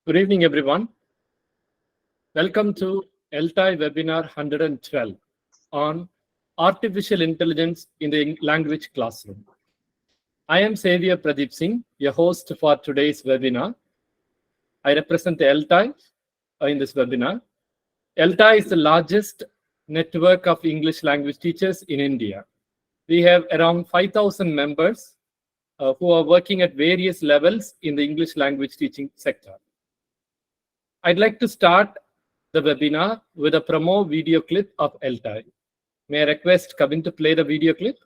Good evening, everyone. Welcome to ELTAI webinar 112 on artificial intelligence in the language classroom. I am Xavier Pradheep Singh, your host for today's webinar. I represent the ELTAI in this webinar. ELTAI is the largest network of English language teachers in India. We have around 5,000 members who are working at various levels in the English language teaching sector. I'd like to start the webinar with a promo video clip of ELTAI. May I request Kevin to play the video clip?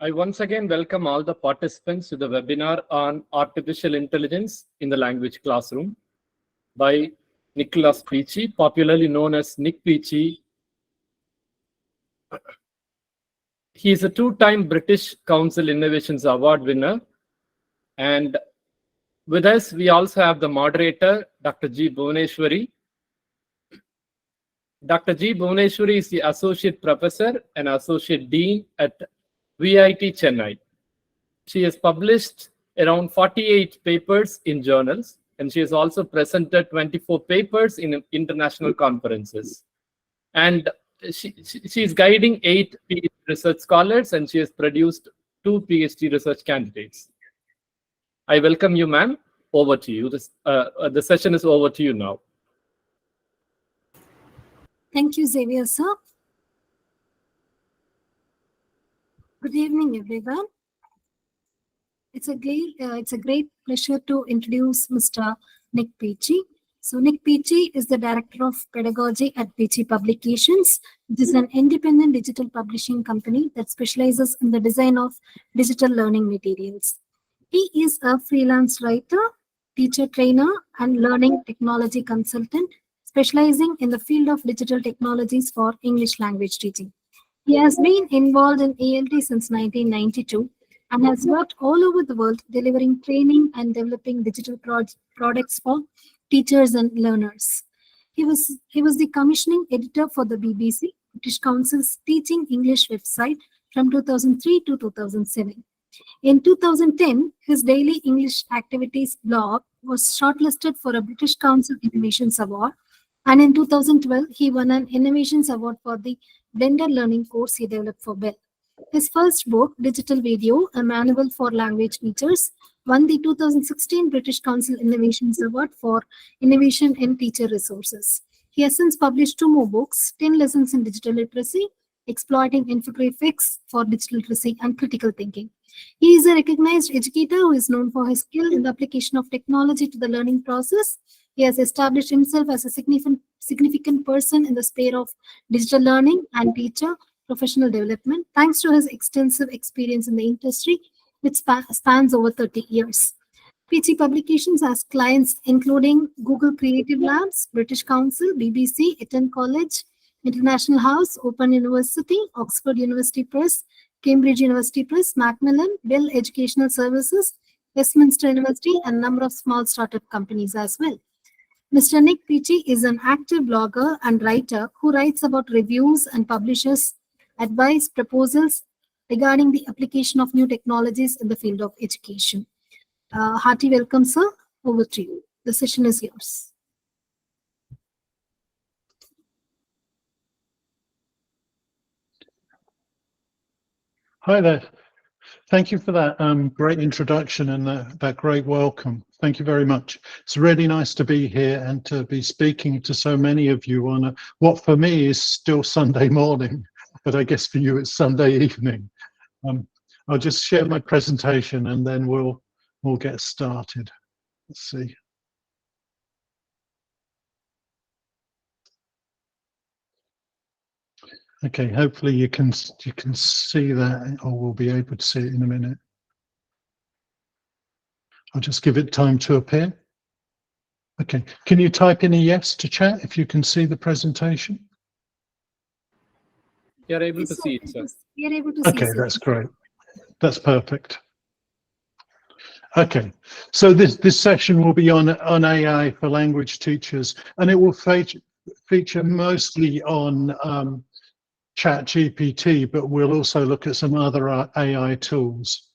I once again welcome all the participants to the webinar on artificial intelligence in the language classroom by Nicholas Peachey, popularly known as Nick Peachey. He is a two-time British Council Innovations Award winner. And with us, we also have the moderator, Dr. G. Bhuvenshwari. Dr. G. Bhuvenshwari is the Associate Professor and Associate Dean at VIT Chennai. She has published around 48 papers in journals, and she has also presented 24 papers in international conferences. And she is guiding 8 PhD research scholars, and she has produced 2 PhD research candidates. I welcome you, ma'am. Over to you. The session is over to you now. Thank you, Xavier, sir. Good evening, everyone. It's a great pleasure to introduce Mr. Nick Peachey. So Nick Peachey is the Director of Pedagogy at Peachey Publications. It is an independent digital publishing company that specializes in the design of digital learning materials. He is a freelance writer, teacher trainer, and learning technology consultant, specializing in the field of digital technologies for English language teaching. He has been involved in ELT since 1992 and has worked all over the world delivering training and developing digital products for teachers and learners. He was the commissioning editor for the BBC, British Council's Teaching English website from 2003 to 2007. In 2010, his daily English activities blog was shortlisted for a British Council Innovations Award, and in 2012, he won an Innovations Award for the blended learning course he developed for Bell. His first book, Digital Video, a manual for language teachers, won the 2016 British Council Innovations Award for Innovation in Teacher Resources. He has since published 2 more books, 10 Lessons in Digital Literacy, Exploiting Infographics for Digital Literacy and Critical Thinking. He is a recognized educator who is known for his skill in the application of technology to the learning process. He has established himself as a significant person in the sphere of digital learning and teacher professional development, thanks to his extensive experience in the industry, which spans over 30 years. Peachey Publications has clients including Google Creative Labs, British Council, BBC, Eton College, International House, Open University, Oxford University Press, Cambridge University Press, Macmillan, Bell Educational Services, Westminster University, and a number of small startup companies as well. Mr. Nick Peachey is an active blogger and writer who writes about reviews and publishes advice proposals regarding the application of new technologies in the field of education. Hearty welcome, sir. Over to you. The session is yours. Hi there. Thank you for that great introduction and that great welcome. Thank you very much. It's really nice to be here and to be speaking to so many of you on what for me is still Sunday morning, but I guess for you it's Sunday evening. I'll just share my presentation and then we'll get started. Let's see. Okay, hopefully you can see that, or we'll be able to see it in a minute. I'll just give it time to appear. Okay, can you type in a yes to chat if you can see the presentation? You're able to see it, sir. We are able to see it. Okay, that's great. That's perfect. Okay, so this session will be on AI for language teachers, and it will feature mostly on ChatGPT, but we'll also look at some other AI tools.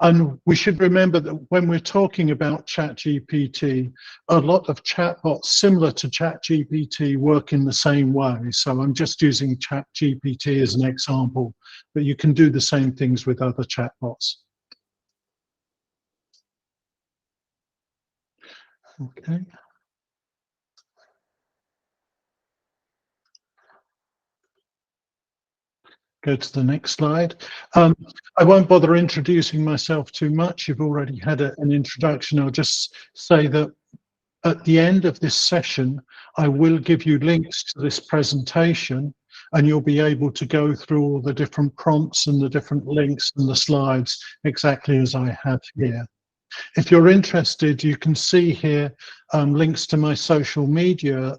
And we should remember that when we're talking about ChatGPT, a lot of chatbots similar to ChatGPT work in the same way. So I'm just using ChatGPT as an example, but you can do the same things with other chatbots. Okay. Go to the next slide. I won't bother introducing myself too much. You've already had an introduction. I'll just say that at the end of this session, I will give you links to this presentation, and you'll be able to go through all the different prompts and the different links and the slides exactly as I have here. If you're interested, you can see here links to my social media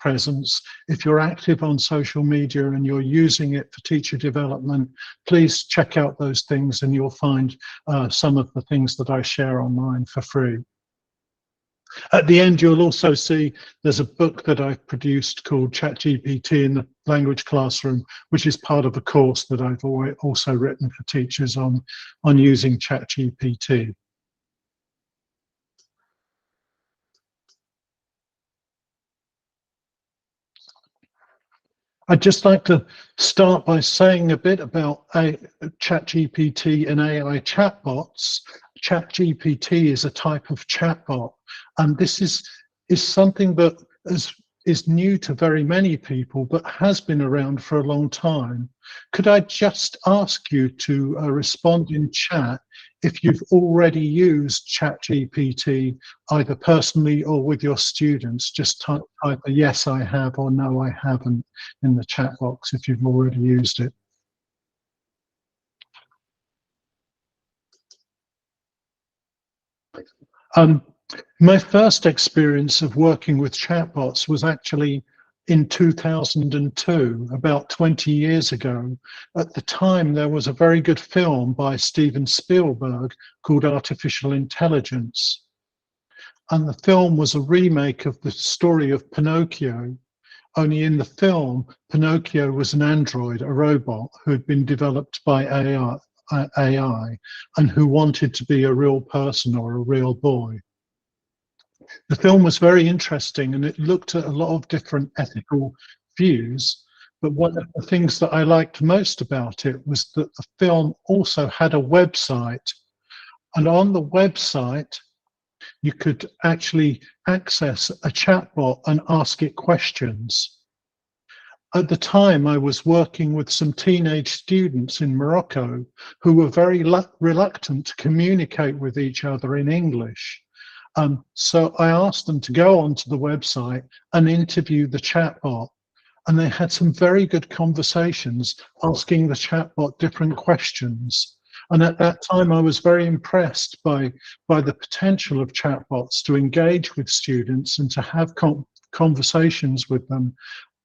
presence. If you're active on social media and you're using it for teacher development, please check out those things and you'll find some of the things that I share online for free. At the end, you'll also see there's a book that I've produced called ChatGPT in the Language Classroom, which is part of a course that I've also written for teachers on using ChatGPT. I'd just like to start by saying a bit about ChatGPT and AI chatbots. ChatGPT is a type of chatbot, and this is something that has is new to very many people, but has been around for a long time. Could I just ask you to respond in chat if you've already used ChatGPT, either personally or with your students? Just type a yes, I have, or no, I haven't in the chat box if you've already used it. My first experience of working with chatbots was actually in 2002, about 20 years ago. At the time, there was a very good film by Steven Spielberg called Artificial Intelligence. And the film was a remake of the story of Pinocchio. Only in the film, Pinocchio was an android, a robot, who had been developed by AI and who wanted to be a real person or a real boy. The film was very interesting and it looked at a lot of different ethical views. But one of the things that I liked most about it was that the film also had a website. And on the website, you could actually access a chatbot and ask it questions. At the time, I was working with some teenage students in Morocco who were very reluctant to communicate with each other in English. So I asked them to go onto the website and interview the chatbot. And they had some very good conversations asking the chatbot different questions. And at that time, I was very impressed by the potential of chatbots to engage with students and to have conversations with them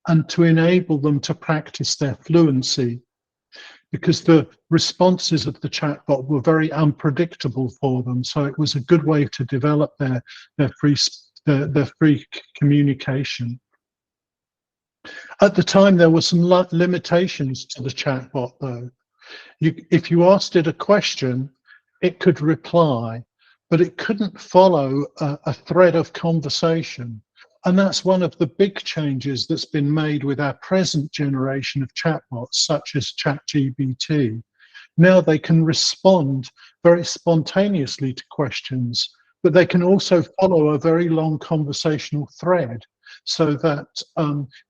and to enable them to practice their fluency, because the responses of the chatbot were very unpredictable for them. So it was a good way to develop their free communication. At the time, there were some limitations to the chatbot, though. If you asked it a question, it could reply, but it couldn't follow a thread of conversation. And that's one of the big changes that's been made with our present generation of chatbots, such as ChatGPT. Now they can respond very spontaneously to questions, but they can also follow a very long conversational thread, so that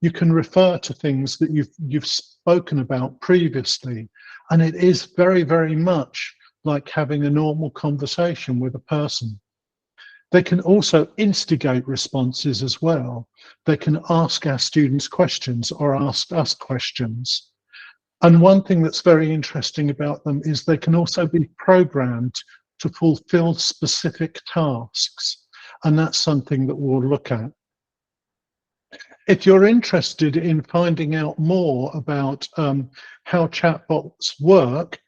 you can refer to things that you've spoken about previously. And it is very, very much like having a normal conversation with a person. They can also instigate responses as well. They can ask our students questions or ask us questions. And one thing that's very interesting about them is they can also be programmed to fulfill specific tasks. And that's something that we'll look at. If you're interested in finding out more about how chatbots work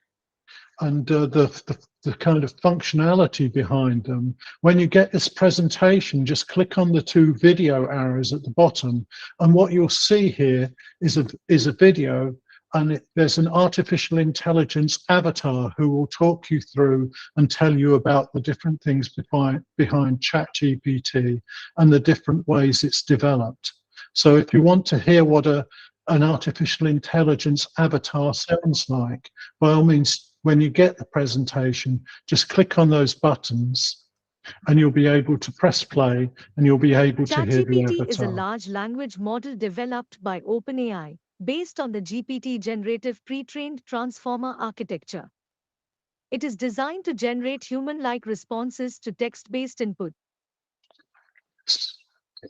and the kind of functionality behind them, when you get this presentation, just click on the two video arrows at the bottom, and what you'll see here is a video, and there's an artificial intelligence avatar who will talk you through and tell you about the different things behind ChatGPT and the different ways it's developed. So if you want to hear what an artificial intelligence avatar sounds like, by all means, when you get the presentation, just click on those buttons and you'll be able to press play and you'll be able to hear the avatar. ChatGPT is a large language model developed by OpenAI based on the GPT generative pre-trained transformer architecture. It is designed to generate human-like responses to text-based input.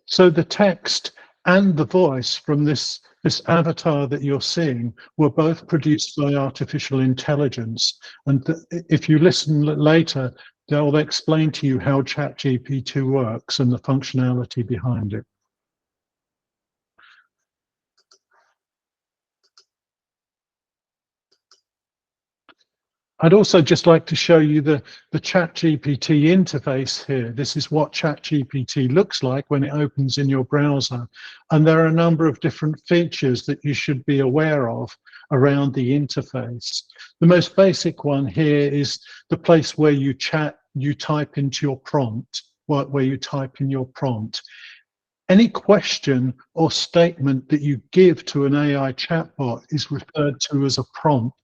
So the text and the voice from this avatar that you're seeing were both produced by artificial intelligence. And if you listen later, they'll explain to you how ChatGPT works and the functionality behind it. I'd also just like to show you the ChatGPT interface here. This is what ChatGPT looks like when it opens in your browser. And there are a number of different features that you should be aware of around the interface. The most basic one here is the place where you type into your prompt, where you type in your prompt. Any question or statement that you give to an AI chatbot is referred to as a prompt.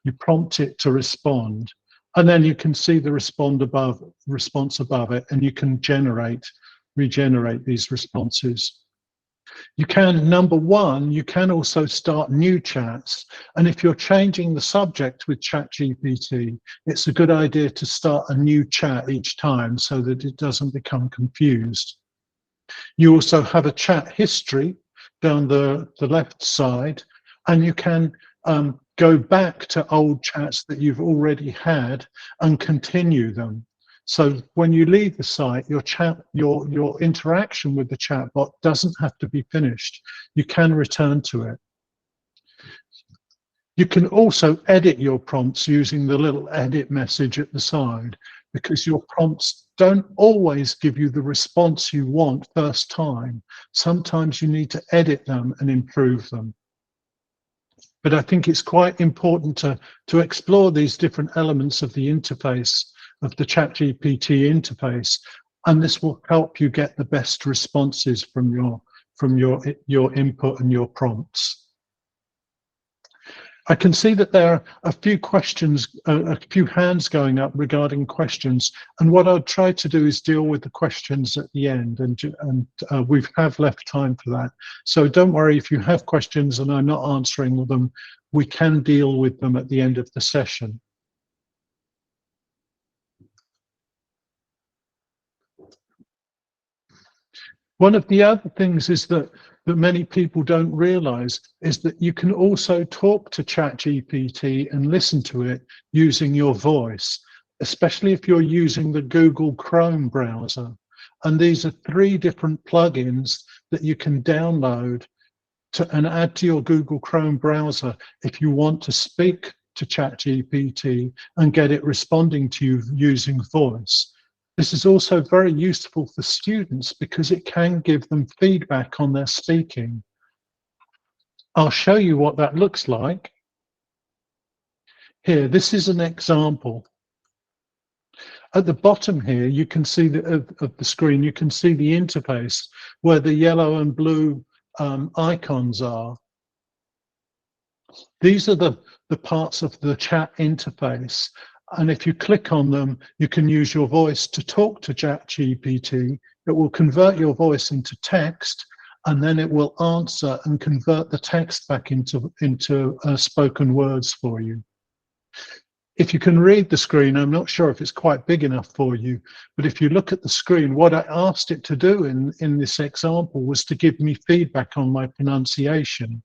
You prompt it to respond, and then you can see the response above it, and you can regenerate these responses. You can, number one, you can also start new chats. And if you're changing the subject with ChatGPT, it's a good idea to start a new chat each time so that it doesn't become confused. You also have a chat history down the left side, and you can go back to old chats that you've already had and continue them. So when you leave the site, your interaction with the chatbot doesn't have to be finished. You can return to it. You can also edit your prompts using the little edit message at the side, because your prompts don't always give you the response you want first time. Sometimes you need to edit them and improve them. But I think it's quite important to explore these different elements of the interface, of the ChatGPT interface, and this will help you get the best responses from your input and your prompts. I can see that there are a few questions, a few hands going up regarding questions, and what I'll try to do is deal with the questions at the end, and we have left time for that. So don't worry if you have questions and I'm not answering them, we can deal with them at the end of the session. One of the other things is that many people don't realize is that you can also talk to ChatGPT and listen to it using your voice, especially if you're using the Google Chrome browser. And these are 3 different plugins that you can download and add to your Google Chrome browser if you want to speak to ChatGPT and get it responding to you using voice. This is also very useful for students because it can give them feedback on their speaking. I'll show you what that looks like. Here, this is an example. At the bottom here, you can see of the screen, you can see the interface where the yellow and blue icons are. These are the parts of the chat interface. And if you click on them, you can use your voice to talk to ChatGPT. It will convert your voice into text, and then it will answer and convert the text back into spoken words for you. If you can read the screen, I'm not sure if it's quite big enough for you, but if you look at the screen, what I asked it to do in this example was to give me feedback on my pronunciation.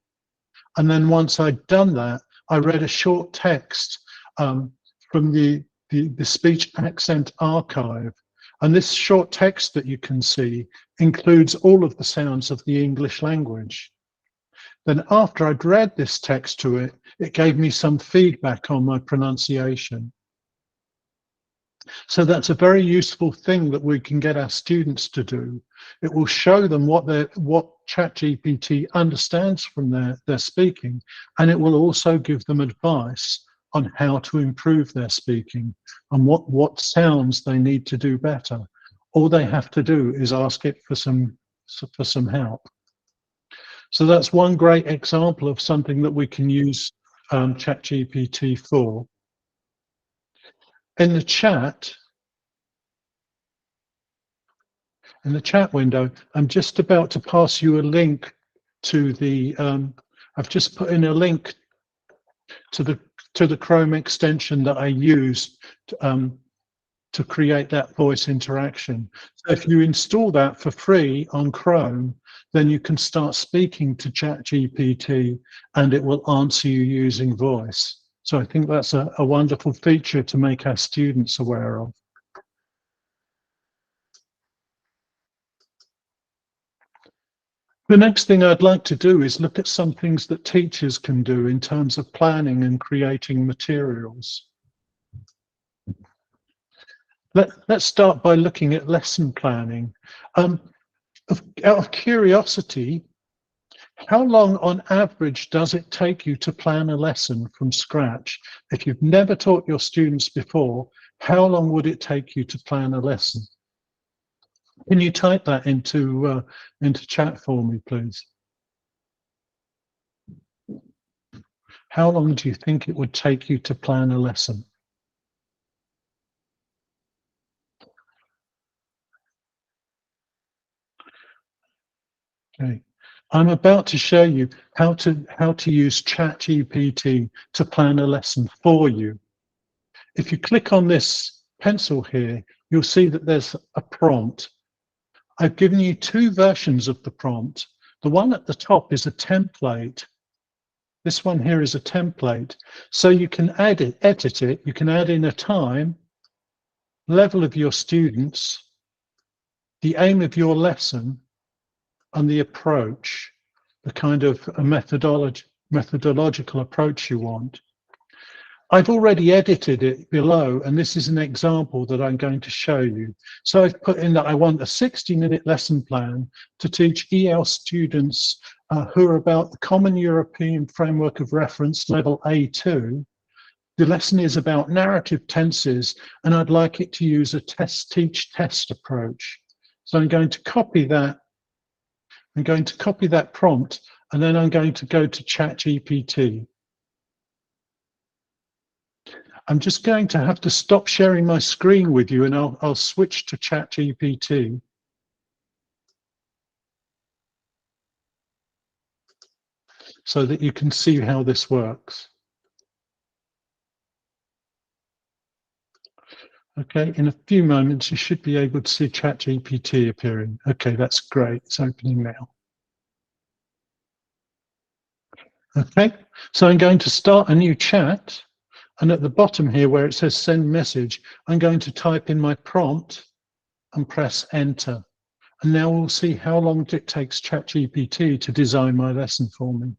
And then once I'd done that, I read a short text from the speech accent archive. And this short text that you can see includes all of the sounds of the English language. Then after I'd read this text to it, it gave me some feedback on my pronunciation. So that's a very useful thing that we can get our students to do. It will show them what ChatGPT understands from their speaking, and it will also give them advice on how to improve their speaking and what sounds they need to do better. All they have to do is ask it for some help. So that's one great example of something that we can use ChatGPT for. In the chat window, I'm just about to pass you a link to the, I've just put in a link to the Chrome extension that I use to create that voice interaction. So if you install that for free on Chrome, then you can start speaking to ChatGPT and it will answer you using voice. So I think that's a wonderful feature to make our students aware of. The next thing I'd like to do is look at some things that teachers can do in terms of planning and creating materials. Let's start by looking at lesson planning. Out of curiosity, how long on average does it take you to plan a lesson from scratch? If you've never taught your students before, how long would it take you to plan a lesson? Can you type that into chat for me, please? How long do you think it would take you to plan a lesson? Okay, I'm about to show you how to use ChatGPT to plan a lesson for you. If you click on this pencil here, you'll see that there's a prompt. I've given you two versions of the prompt. The one at the top is a template. This one here is a template. So you can edit it. You can add in a time, level of your students, the aim of your lesson, and the approach, the kind of a methodological approach you want. I've already edited it below, and this is an example that I'm going to show you. So I've put in that I want a 60-minute lesson plan to teach EL students who are about the Common European Framework of Reference level A2. The lesson is about narrative tenses, and I'd like it to use a teach-test approach. So I'm going to copy that. I'm going to copy that prompt, and then I'm going to go to ChatGPT. I'm just going to have to stop sharing my screen with you, and I'll switch to ChatGPT. So that you can see how this works. Okay, in a few moments, you should be able to see ChatGPT appearing. Okay, that's great. It's opening now. Okay, so I'm going to start a new chat. And at the bottom here where it says send message, I'm going to type in my prompt and press enter. And now we'll see how long it takes ChatGPT to design my lesson for me.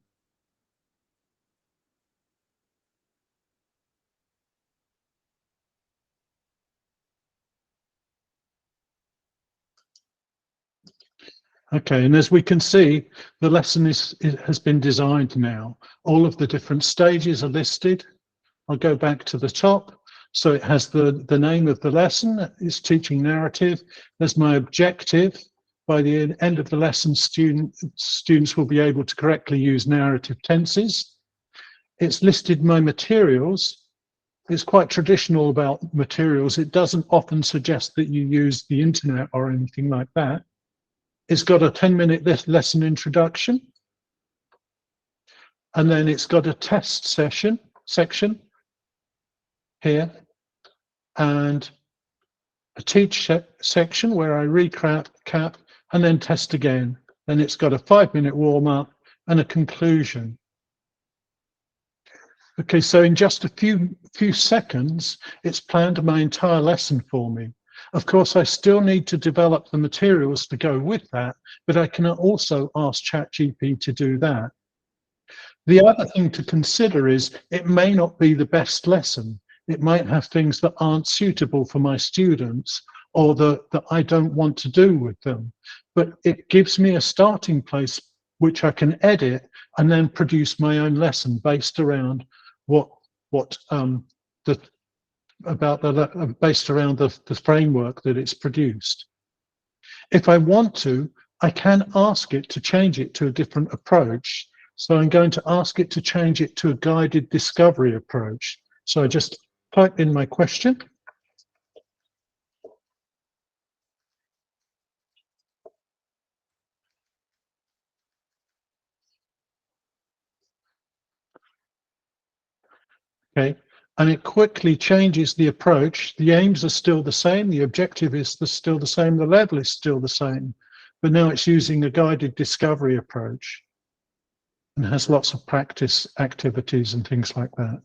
Okay, and as we can see, the lesson has been designed now. All of the different stages are listed. I'll go back to the top. So it has the name of the lesson, it's teaching narrative. There's my objective. By the end of the lesson, students will be able to correctly use narrative tenses. It's listed my materials. It's quite traditional about materials. It doesn't often suggest that you use the internet or anything like that. It's got a 10-minute lesson introduction. And then it's got a test section here, and a teach section where I recap and then test again. Then it's got a 5-minute warm-up and a conclusion. Okay, so in just a few seconds, it's planned my entire lesson for me. Of course, I still need to develop the materials to go with that, but I can also ask ChatGPT to do that. The other thing to consider is it may not be the best lesson. It might have things that aren't suitable for my students or that I don't want to do with them. But it gives me a starting place which I can edit and then produce my own lesson based around based around the framework that it's produced. If I want to, I can ask it to change it to a different approach. So I'm going to ask it to change it to a guided discovery approach. So I just type in my question. Okay, and it quickly changes the approach. The aims are still the same, the objective is still the same, the level is still the same, but now it's using a guided discovery approach and has lots of practice activities and things like that.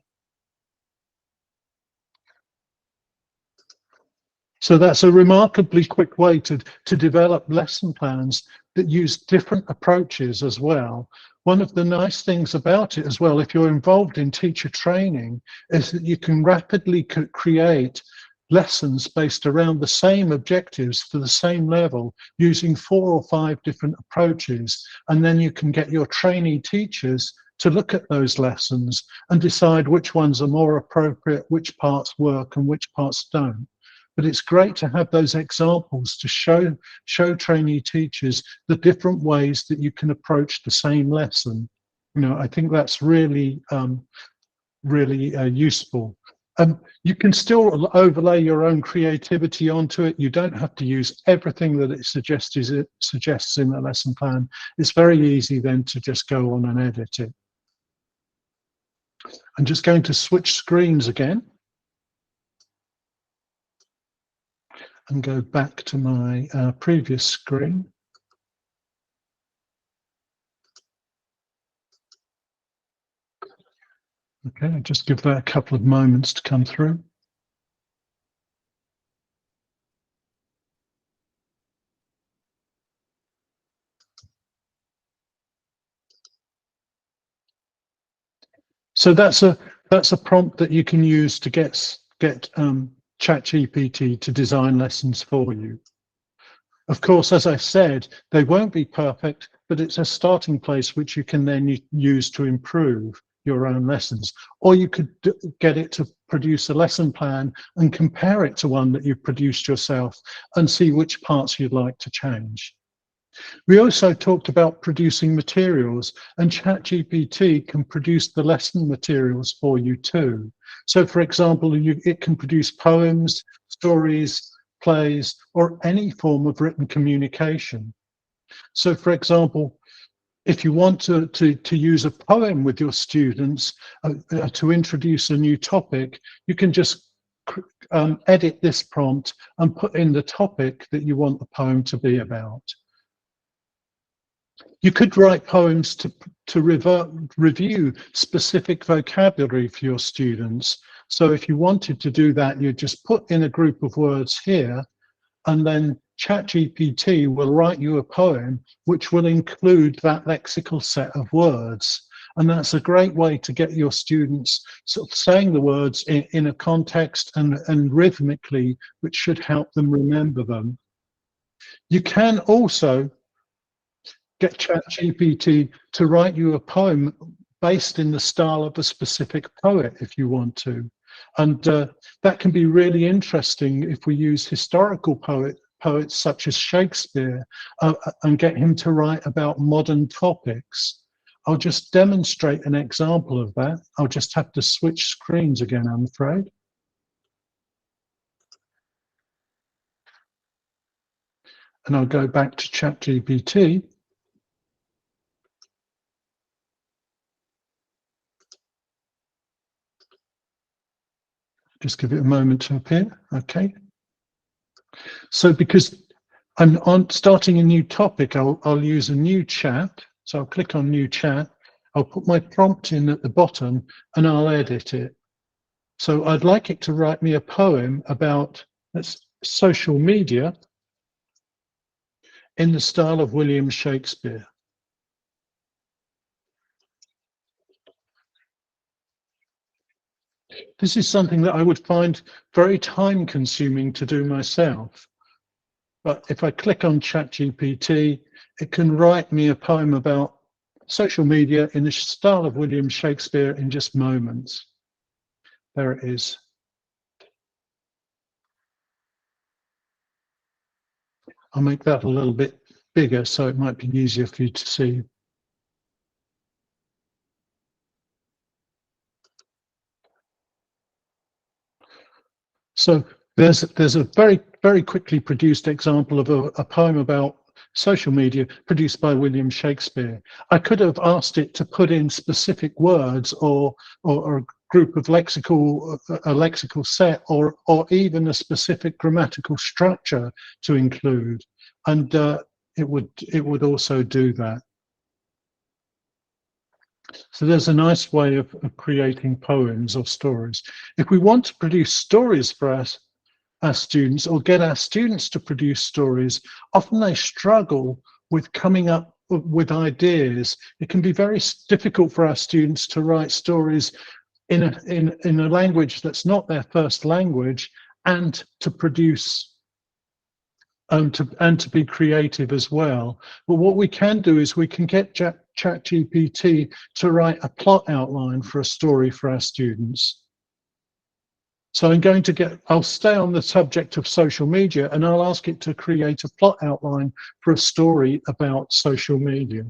So that's a remarkably quick way to develop lesson plans that use different approaches as well. One of the nice things about it as well, if you're involved in teacher training, is that you can rapidly create lessons based around the same objectives for the same level using 4 or 5 different approaches. And then you can get your trainee teachers to look at those lessons and decide which ones are more appropriate, which parts work and which parts don't. But it's great to have those examples to show trainee teachers the different ways that you can approach the same lesson. You know, I think that's really, really useful. You can still overlay your own creativity onto it. You don't have to use everything that it suggests in the lesson plan. It's very easy then to just go on and edit it. I'm just going to switch screens again and go back to my previous screen. Okay, I'll just give that a couple of moments to come through. So that's a prompt that you can use to get ChatGPT to design lessons for you. Of course, as I said, they won't be perfect, but it's a starting place which you can then use to improve your own lessons. Or you could get it to produce a lesson plan and compare it to one that you've produced yourself and see which parts you'd like to change. We also talked about producing materials, and ChatGPT can produce the lesson materials for you too. So for example, it can produce poems, stories, plays, or any form of written communication. So for example, if you want to use a poem with your students to introduce a new topic, you can just edit this prompt and put in the topic that you want the poem to be about. You could write poems to review specific vocabulary for your students. So if you wanted to do that, you just put in a group of words here, and then ChatGPT will write you a poem which will include that lexical set of words. And that's a great way to get your students sort of saying the words in a context and rhythmically, which should help them remember them. You can also get ChatGPT to write you a poem based in the style of a specific poet if you want to. And that can be really interesting if we use historical poets such as Shakespeare and get him to write about modern topics. I'll just demonstrate an example of that. I'll just have to switch screens again, I'm afraid. And I'll go back to ChatGPT. Just give it a moment to appear. Okay. So because I'm starting a new topic, I'll use a new chat. So I'll click on new chat. I'll put my prompt in at the bottom and I'll edit it. So I'd like it to write me a poem about social media in the style of William Shakespeare. This is something that I would find very time consuming to do myself. But if I click on ChatGPT, it can write me a poem about social media in the style of William Shakespeare in just moments. There it is. I'll make that a little bit bigger so it might be easier for you to see. So there's a very quickly produced example of a poem about social media produced by William Shakespeare. I could have asked it to put in specific words or a group of lexical set or even a specific grammatical structure to include, and it would also do that. So there's a nice way of creating poems or stories. If we want to produce stories for our students or get our students to produce stories, often they struggle with coming up with ideas. It can be very difficult for our students to write stories in a language that's not their first language and to produce and to be creative as well. But what we can do is we can get ChatGPT to write a plot outline for a story for our students. So I'll stay on the subject of social media and I'll ask it to create a plot outline for a story about social media.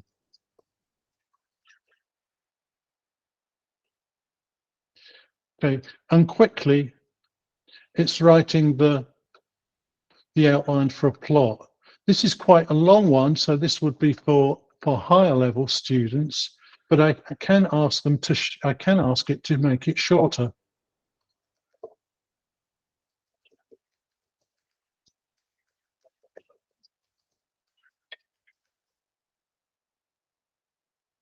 Okay, and quickly, it's writing the outline for a plot. This is quite a long one, so this would be for higher level students, but I can ask them to, I can ask it to make it shorter.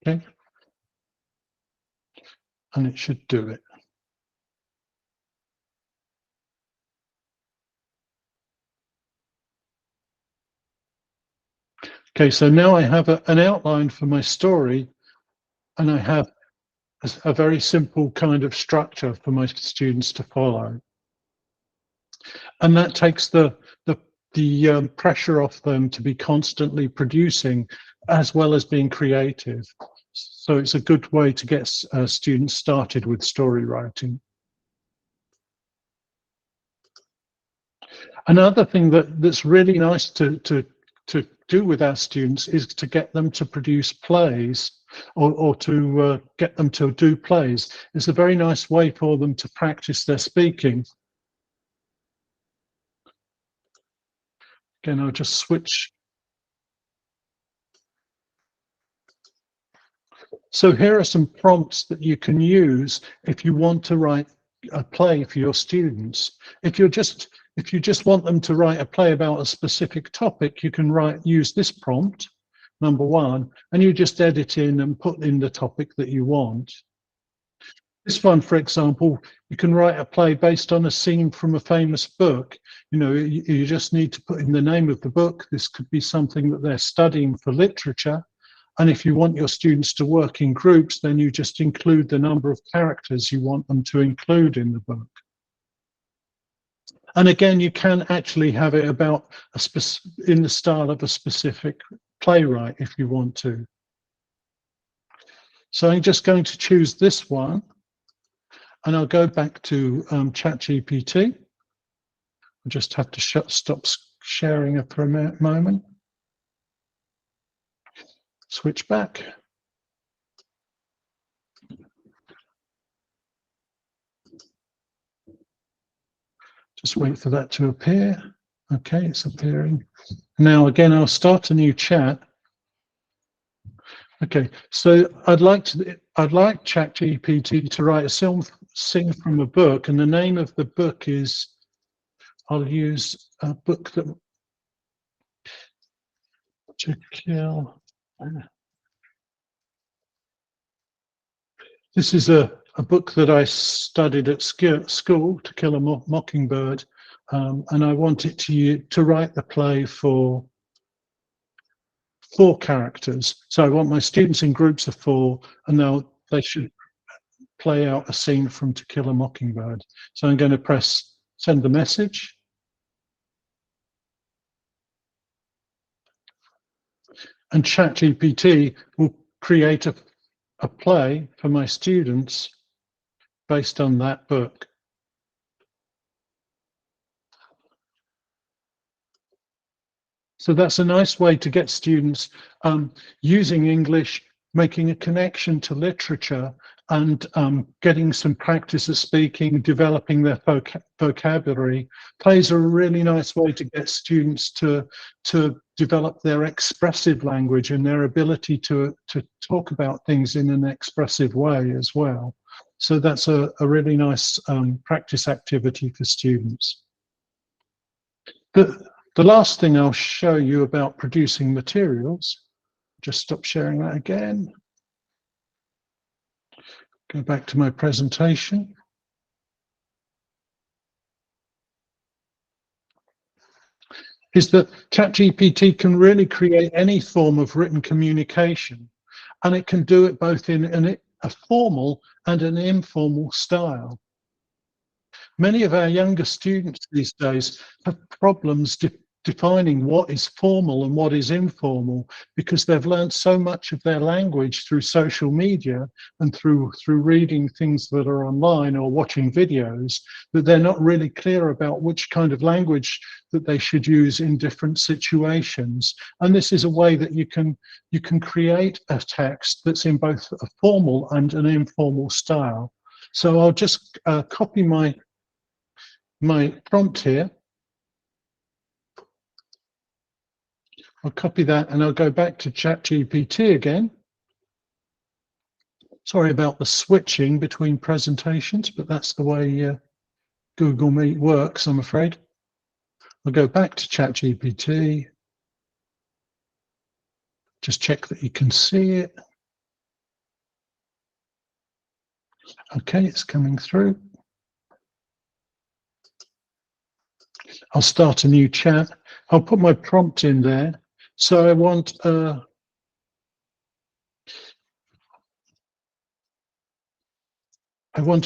Okay, and it should do it. Okay, so now I have an outline for my story, and I have a very simple kind of structure for my students to follow. And that takes the pressure off them to be constantly producing as well as being creative. So it's a good way to get students started with story writing. Another thing that's really nice to do with our students is to get them to produce plays or to get them to do plays. It's a very nice way for them to practice their speaking. Again, I'll just switch. So here are some prompts that you can use if you want to write a play for your students. If you just want them to write a play about a specific topic, you can use this prompt, number 1, and you just edit in and put in the topic that you want. This one, for example, you can write a play based on a scene from a famous book. You know, you just need to put in the name of the book. This could be something that they're studying for literature. And if you want your students to work in groups, then you just include the number of characters you want them to include in the book. And again, you can actually have it about in the style of a specific playwright if you want to. So I'm just going to choose this one, and I'll go back to ChatGPT. I just have to stop sharing it for a moment. Switch back. Just wait for that to appear. Okay, it's appearing. Now again, I'll start a new chat. Okay, so I'd like ChatGPT to write a scene from a book, and the name of the book is, I'll use a book that to kill. This is a book that I studied at school, To Kill a Mockingbird, and I want it to write the play for 4 characters. So I want my students in groups of 4, and they should play out a scene from To Kill a Mockingbird. So I'm going to press send the message. And ChatGPT will create a play for my students based on that book. So that's a nice way to get students using English, making a connection to literature, and getting some practice of speaking, developing their vocabulary. Plays are a really nice way to get students to develop their expressive language and their ability to talk about things in an expressive way as well. So that's a really nice practice activity for students. The last thing I'll show you about producing materials, just stop sharing that again. Go back to my presentation. Is that ChatGPT can really create any form of written communication, and it can do it both in a formal and an informal style. Many of our younger students these days have problems defining what is formal and what is informal, because they've learned so much of their language through social media and through reading things that are online or watching videos, that they're not really clear about which kind of language that they should use in different situations. And this is a way that you can create a text that's in both a formal and an informal style. So I'll just copy my prompt here. I'll copy that and I'll go back to ChatGPT again. Sorry about the switching between presentations, but that's the way Google Meet works, I'm afraid. I'll go back to ChatGPT. Just check that you can see it. Okay, it's coming through. I'll start a new chat. I'll put my prompt in there. So I want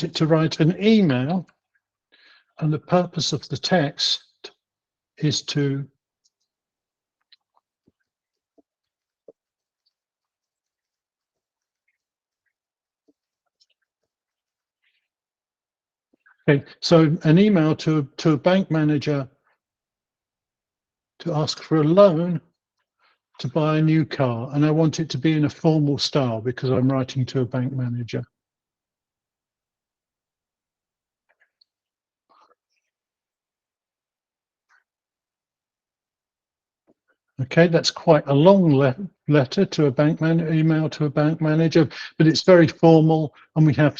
it to write an email, and the purpose of the text is to so an email to a bank manager to ask for a loan to buy a new car, and I want it to be in a formal style because I'm writing to a bank manager. Okay, that's quite a long letter to a bank email to a bank manager, but it's very formal, and we have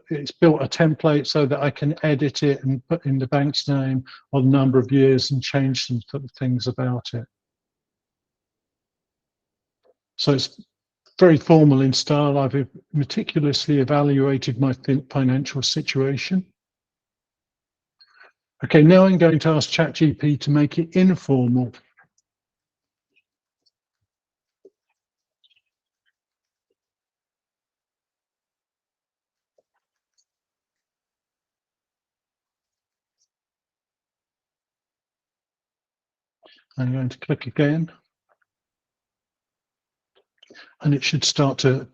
it's built a template so that I can edit it and put in the bank's name or the number of years and change some things about it. So it's very formal in style. I've meticulously evaluated my financial situation. Okay, now I'm going to ask ChatGPT to make it informal. I'm going to click again, and it should start to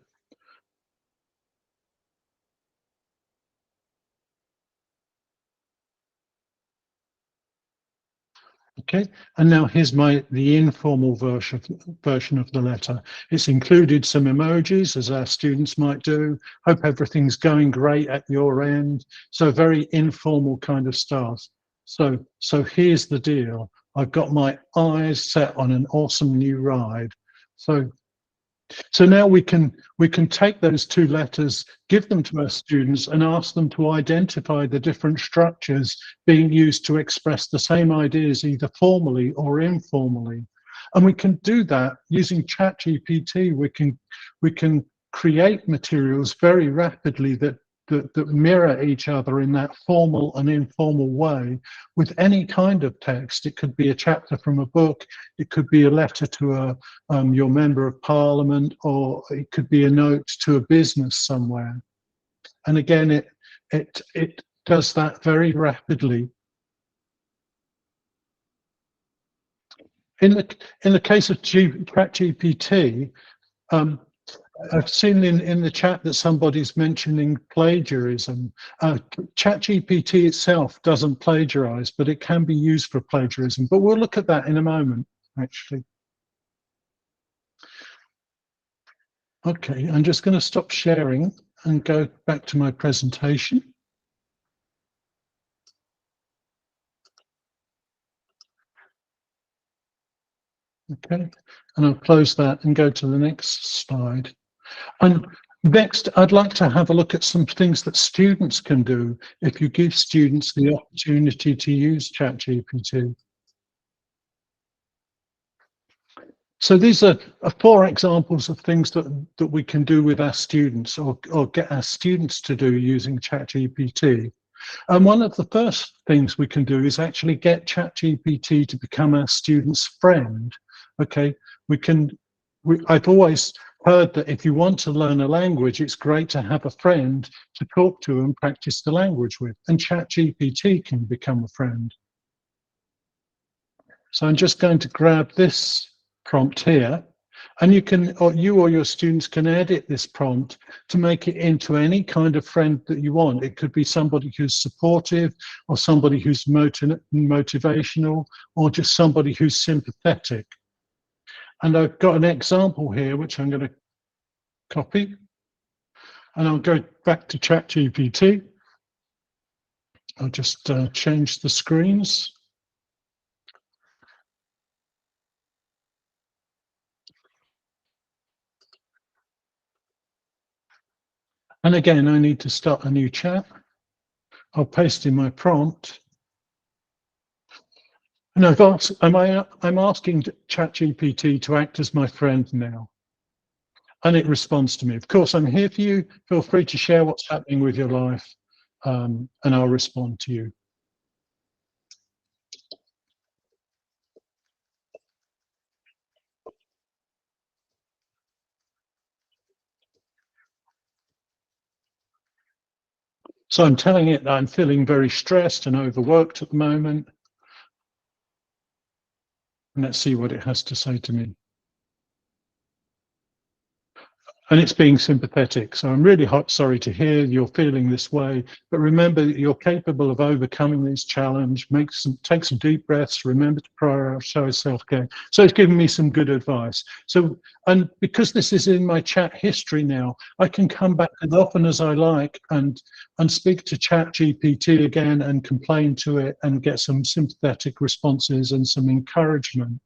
okay, and now here's the informal version of the letter. It's included some emojis, as our students might do. Hope everything's going great at your end. So very informal kind of start. So here's the deal. I've got my eyes set on an awesome new ride. So now we can take those two letters, give them to our students, and ask them to identify the different structures being used to express the same ideas, either formally or informally. And we can do that using ChatGPT. We can create materials very rapidly that mirror each other in that formal and informal way with any kind of text. It could be a chapter from a book, it could be a letter to your member of parliament, or it could be a note to a business somewhere. And again, it does that very rapidly. In the case of ChatGPT, I've seen in the chat that somebody's mentioning plagiarism. ChatGPT itself doesn't plagiarize, but it can be used for plagiarism. But we'll look at that in a moment, actually. Okay, I'm just going to stop sharing and go back to my presentation. Okay, and I'll close that and go to the next slide. And next, I'd like to have a look at some things that students can do if you give students the opportunity to use ChatGPT. So these are 4 examples of things that we can do with our students or get our students to do using ChatGPT. And one of the first things we can do is actually get ChatGPT to become our student's friend. Okay, I've always heard that if you want to learn a language, it's great to have a friend to talk to and practice the language with, and ChatGPT can become a friend. So I'm just going to grab this prompt here, and you or your students can edit this prompt to make it into any kind of friend that you want. It could be somebody who's supportive, or somebody who's motivational, or just somebody who's sympathetic. And I've got an example here, which I'm going to copy. And I'll go back to ChatGPT. I'll just change the screens. And again, I need to start a new chat. I'll paste in my prompt. And I'm asking ChatGPT to act as my friend now. And it responds to me. Of course, I'm here for you. Feel free to share what's happening with your life, and I'll respond to you. So I'm telling it that I'm feeling very stressed and overworked at the moment. And let's see what it has to say to me. And it's being sympathetic. So I'm really sorry to hear you're feeling this way, but remember that you're capable of overcoming this challenge. Take some deep breaths, remember to prioritize self-care. So it's giving me some good advice. So, and because this is in my chat history now, I can come back as often as I like and speak to ChatGPT again and complain to it and get some sympathetic responses and some encouragement.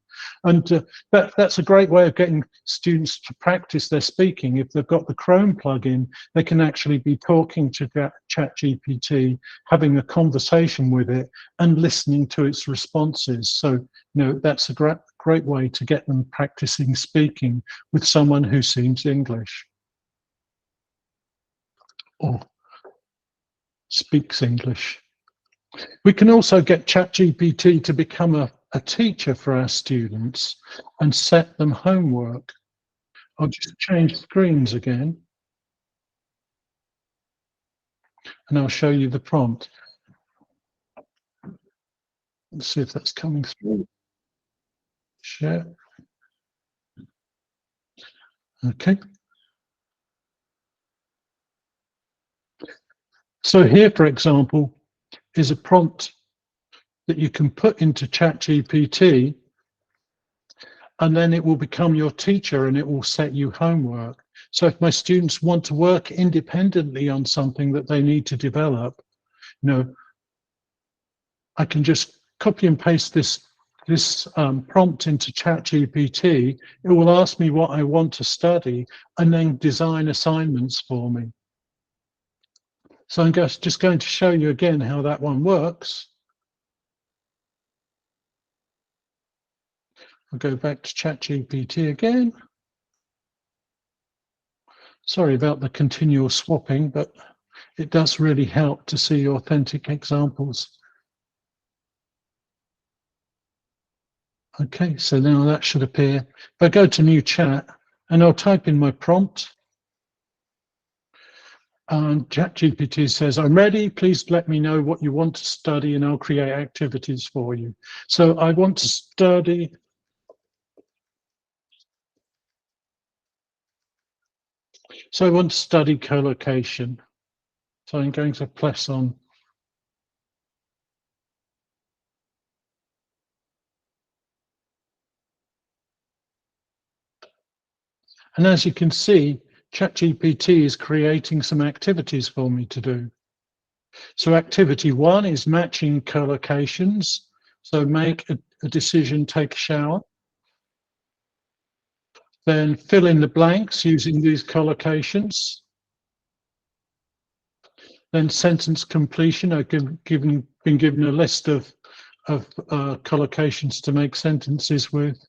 And that's a great way of getting students to practice their speaking. If they've got the Chrome plugin, they can actually be talking to ChatGPT, having a conversation with it and listening to its responses. So, you know, that's a great way to get them practicing speaking with someone who seems English or speaks English. We can also get ChatGPT to become a teacher for our students and set them homework. I'll just change screens again and I'll show you the prompt. Let's see if that's coming through. Share. Okay. So here, for example, is a prompt that you can put into ChatGPT, and then it will become your teacher and it will set you homework. So if my students want to work independently on something that they need to develop, you know, I can just copy and paste this prompt into ChatGPT. It will ask me what I want to study and then design assignments for me. So I'm just going to show you again how that one works. I'll go back to ChatGPT again. Sorry about the continual swapping, but it does really help to see authentic examples. Okay, so now that should appear. If I go to new chat and I'll type in my prompt, and ChatGPT says, I'm ready, please let me know what you want to study and I'll create activities for you. So I want to study collocation. So I'm going to press on. And as you can see, ChatGPT is creating some activities for me to do. So activity 1 is matching collocations. So make a decision, take a shower. Then fill in the blanks using these collocations. Then sentence completion. I've been given a list of collocations to make sentences with.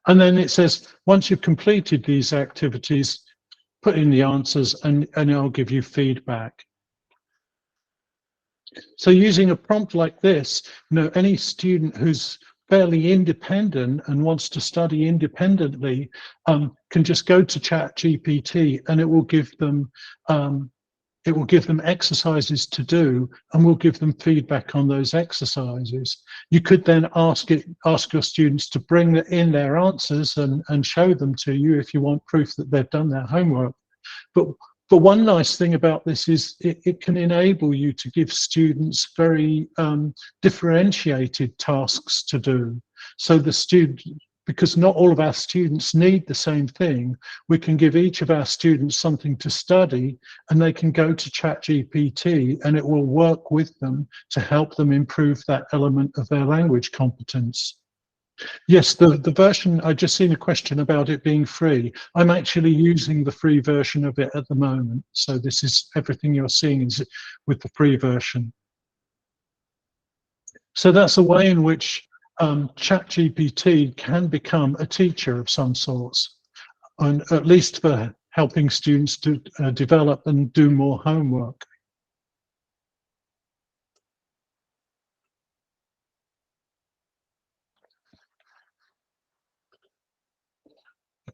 And then it says, once you've completed these activities, put in the answers and I'll give you feedback. So using a prompt like this, you know, any student who's fairly independent and wants to study independently can just go to ChatGPT and it will give them exercises to do and we'll give them feedback on those exercises. You could then ask your students to bring in their answers and show them to you if you want proof that they've done their homework. But one nice thing about this is it can enable you to give students very differentiated tasks to do. So the student, because not all of our students need the same thing, we can give each of our students something to study, and they can go to ChatGPT and it will work with them to help them improve that element of their language competence. Yes, the version, I just seen a question about it being free. I'm actually using the free version of it at the moment. So this is everything you're seeing is with the free version. So that's a way in which ChatGPT can become a teacher of some sorts, and at least for helping students to develop and do more homework.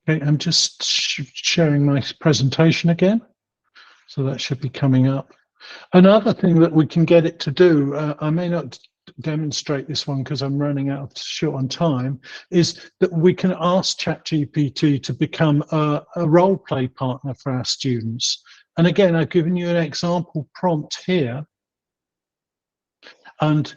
Okay, I'm just sharing my presentation again. So that should be coming up. Another thing that we can get it to do, I may not demonstrate this one because I'm running out of short on time, is that we can ask ChatGPT to become a role play partner for our students. And again, I've given you an example prompt here. And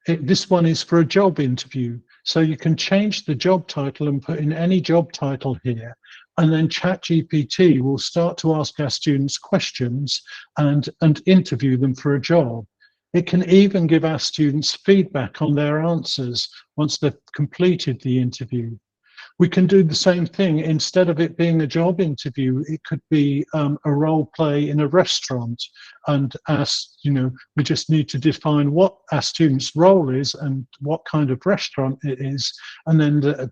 this one is for a job interview. So you can change the job title and put in any job title here. And then ChatGPT will start to ask our students questions and interview them for a job. It can even give our students feedback on their answers once they've completed the interview. We can do the same thing. Instead of it being a job interview, it could be a role play in a restaurant. And we just need to define what our student's role is and what kind of restaurant it is. And then the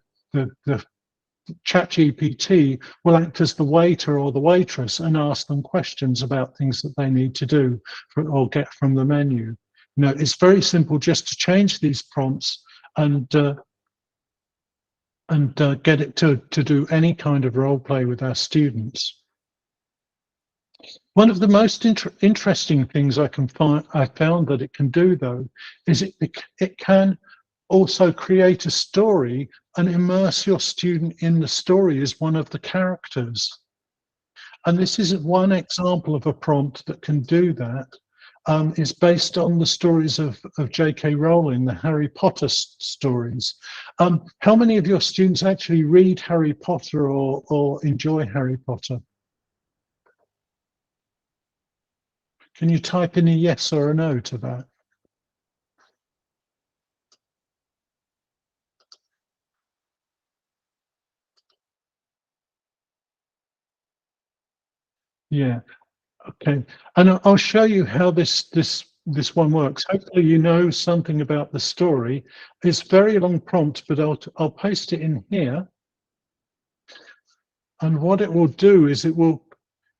ChatGPT will act as the waiter or the waitress and ask them questions about things that they need to do or get from the menu. It's very simple just to change these prompts and get it to do any kind of role play with our students. One of the most interesting things I found that it can do, though, is it can also create a story and immerse your student in the story as one of the characters. And this is one example of a prompt that can do that. It's based on the stories of J.K. Rowling, the Harry Potter stories. How many of your students actually read Harry Potter or enjoy Harry Potter? Can you type in a yes or a no to that? Yeah, okay. And I'll show you how this one works. Hopefully you know something about the story. It's a very long prompt, but I'll paste it in here. And what it will do is it will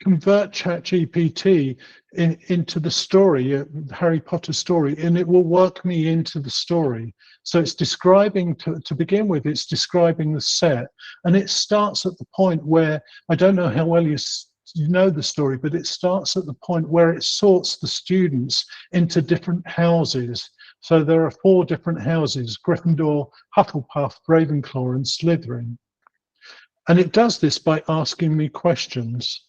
convert ChatGPT into the story, Harry Potter story, and it will work me into the story. So it's describing, to begin with, it's describing the set. And it starts at the point where, I don't know how well you know the story, but it starts at the point where it sorts the students into different houses. So there are 4 different houses: Gryffindor, Hufflepuff, Ravenclaw, and Slytherin. And it does this by asking me questions.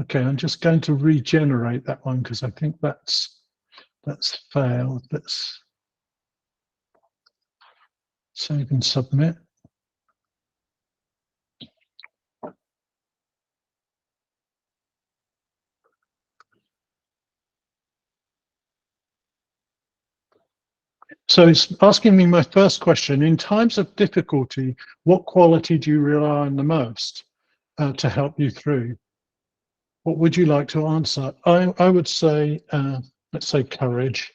Okay, I'm just going to regenerate that one because I think that's failed. Let's save and submit. So it's asking me my first question: in times of difficulty, what quality do you rely on the most to help you through? What would you like to answer? I would say, let's say courage.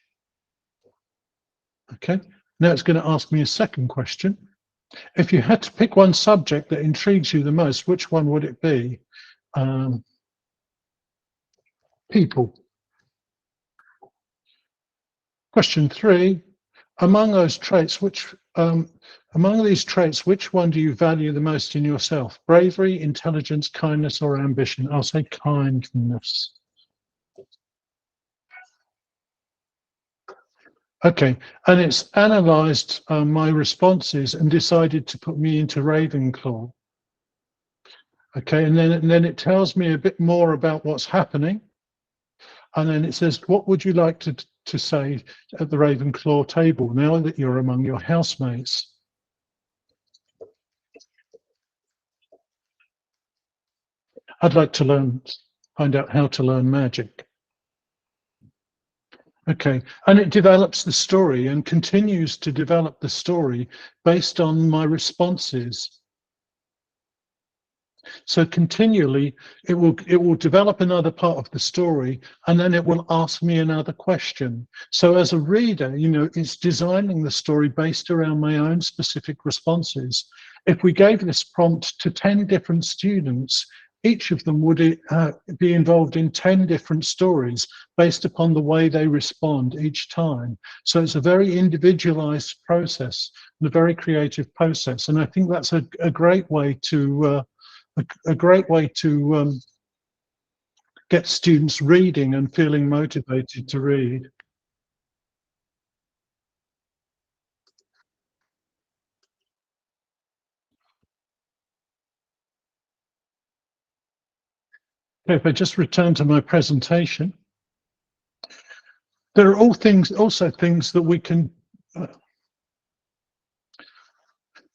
Okay, now it's going to ask me a second question. If you had to pick one subject that intrigues you the most, which one would it be? People. Question 3, among these traits, which one do you value the most in yourself? Bravery, intelligence, kindness, or ambition? I'll say kindness. Okay, and it's analysed my responses and decided to put me into Ravenclaw. Okay, and then it tells me a bit more about what's happening. And then it says, what would you like to say at the Ravenclaw table now that you're among your housemates? I'd like to find out how to learn magic. Okay, and it develops the story and continues to develop the story based on my responses. So continually, it will develop another part of the story, and then it will ask me another question. So as a reader, you know, it's designing the story based around my own specific responses. If we gave this prompt to 10 different students, each of them would be involved in 10 different stories based upon the way they respond each time. So it's a very individualized process and a very creative process. And I think that's a great way to get students reading and feeling motivated to read. Okay, if I just return to my presentation, there are also things that we can.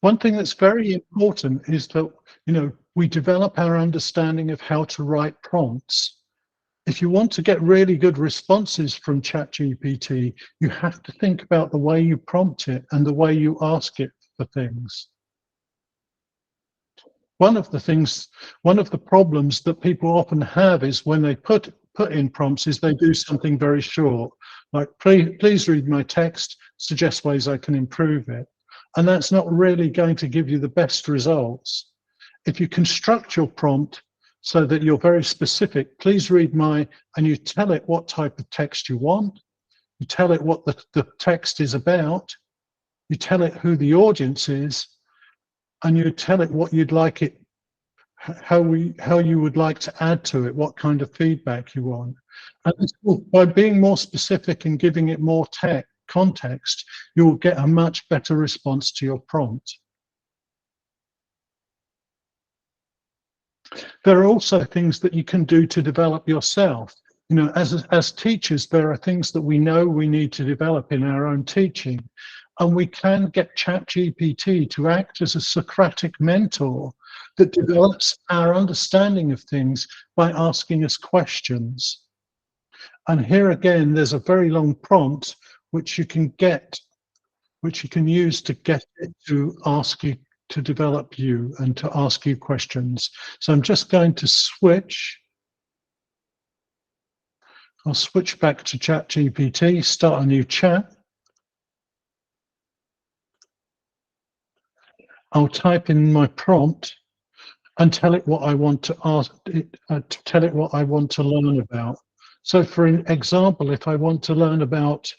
One thing that's very important is that, you know, we develop our understanding of how to write prompts. If you want to get really good responses from ChatGPT, you have to think about the way you prompt it and the way you ask it for things. One of the problems that people often have is when they put in prompts is they do something very short, like please read my text, suggest ways I can improve it. And that's not really going to give you the best results. If you construct your prompt so that you're very specific, please read and you tell it what type of text you want, you tell it what the text is about, you tell it who the audience is, and you tell it what you'd like it, how you would like to add to it, what kind of feedback you want. And by being more specific and giving it more context, you will get a much better response to your prompt. There are also things that you can do to develop yourself. You know, as teachers, there are things that we know we need to develop in our own teaching. And we can get ChatGPT to act as a Socratic mentor that develops our understanding of things by asking us questions. And here again, there's a very long prompt which you can use to get it to ask you to develop you and to ask you questions. So I'm just going to switch. I'll switch back to ChatGPT, start a new chat. I'll type in my prompt and tell it what I want to ask it, tell it what I want to learn about. So for an example, if I want to learn about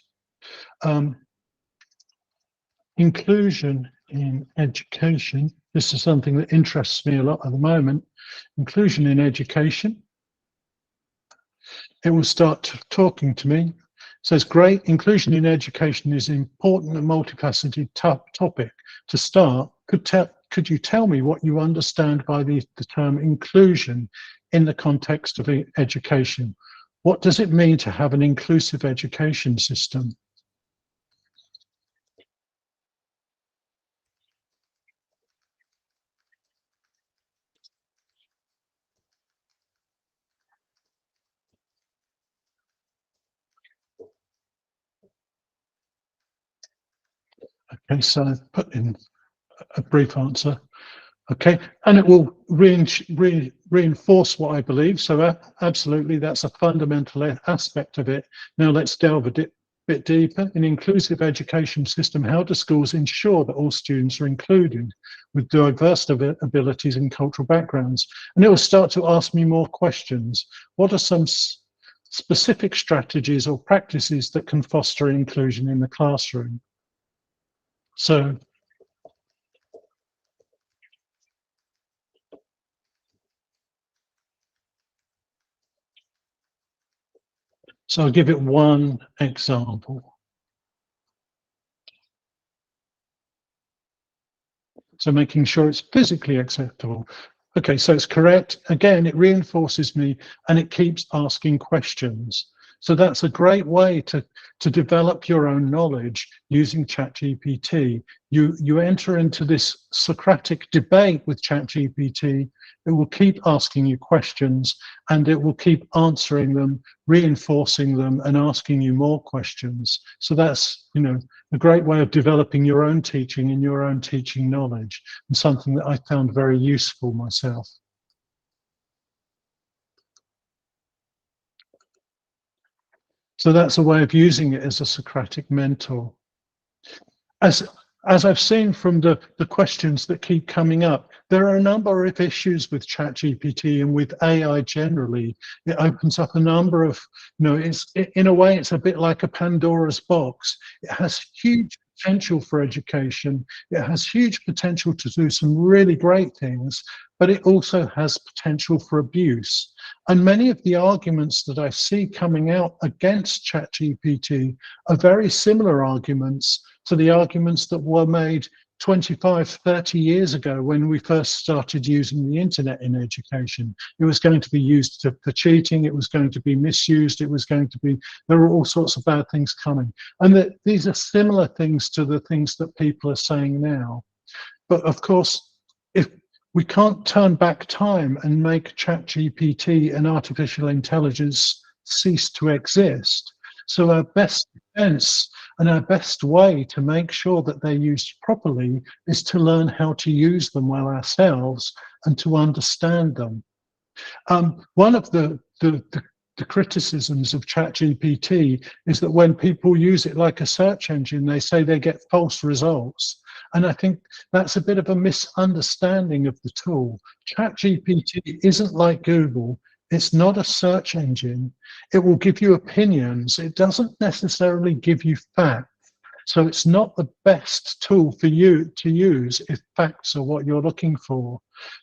inclusion in education, this is something that interests me a lot at the moment, inclusion in education, it will start talking to me. It says, great, inclusion in education is an important and multifaceted topic. To start, could you tell me what you understand by the term inclusion in the context of education? What does it mean to have an inclusive education system? Okay, so I've put in a brief answer. Okay, and it will reinforce what I believe. So absolutely, that's a fundamental aspect of it. Now let's delve a bit deeper. In inclusive education system, how do schools ensure that all students are included with diverse abilities and cultural backgrounds? And it will start to ask me more questions. What are some specific strategies or practices that can foster inclusion in the classroom? So I'll give it one example. So making sure it's physically acceptable. Okay, so it's correct. Again, it reinforces me and it keeps asking questions. So that's a great way to develop your own knowledge using ChatGPT. You enter into this Socratic debate with ChatGPT. It will keep asking you questions, and it will keep answering them, reinforcing them, and asking you more questions. So that's, you know, a great way of developing your own teaching and your own teaching knowledge, and something that I found very useful myself. So that's a way of using it as a Socratic mentor. As I've seen from the questions that keep coming up, there are a number of issues with ChatGPT and with AI generally. It opens up a number of, you know, in a way, it's a bit like a Pandora's box. It has huge potential for education. It has huge potential to do some really great things, but it also has potential for abuse. And many of the arguments that I see coming out against ChatGPT are very similar arguments to the arguments that were made 25, 30 years ago when we first started using the internet in education. It was going to be used for cheating, it was going to be misused, it was going to be, there were all sorts of bad things coming. And that these are similar things to the things that people are saying now. But of course, if we can't turn back time and make ChatGPT and artificial intelligence cease to exist. So our best defense and our best way to make sure that they're used properly is to learn how to use them well ourselves and to understand them. One of the criticisms of ChatGPT is that when people use it like a search engine, they say they get false results. And I think that's a bit of a misunderstanding of the tool. ChatGPT isn't like Google. It's not a search engine. It will give you opinions. It doesn't necessarily give you facts. So it's not the best tool for you to use if facts are what you're looking for.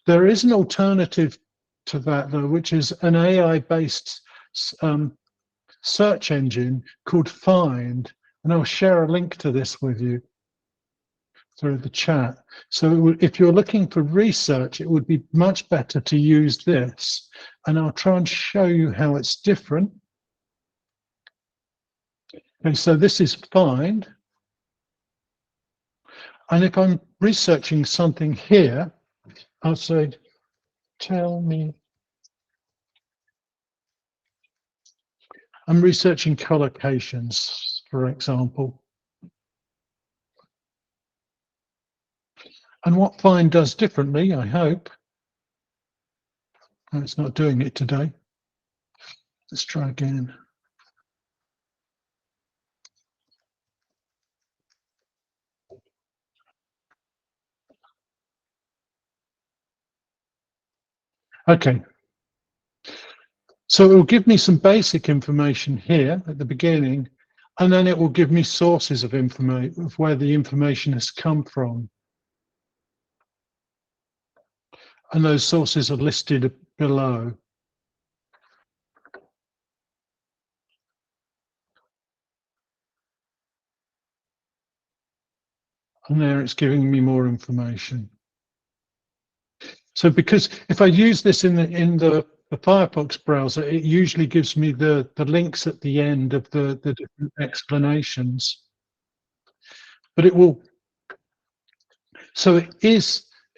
There is an alternative to that, though, which is an AI-based search engine called Find. And I'll share a link to this with you through the chat. So if you're looking for research, it would be much better to use this. And I'll try and show you how it's different. Okay, so this is Find. And if I'm researching something here, I'll say, tell me. I'm researching collocations, for example. And what Find does differently, I hope. Oh, it's not doing it today. Let's try again. Okay. So it will give me some basic information here at the beginning, and then it will give me sources of information, of where the information has come from. And those sources are listed below. And there it's giving me more information. So because if I use this in the Firefox browser, it usually gives me the links at the end of the different explanations. But it will, so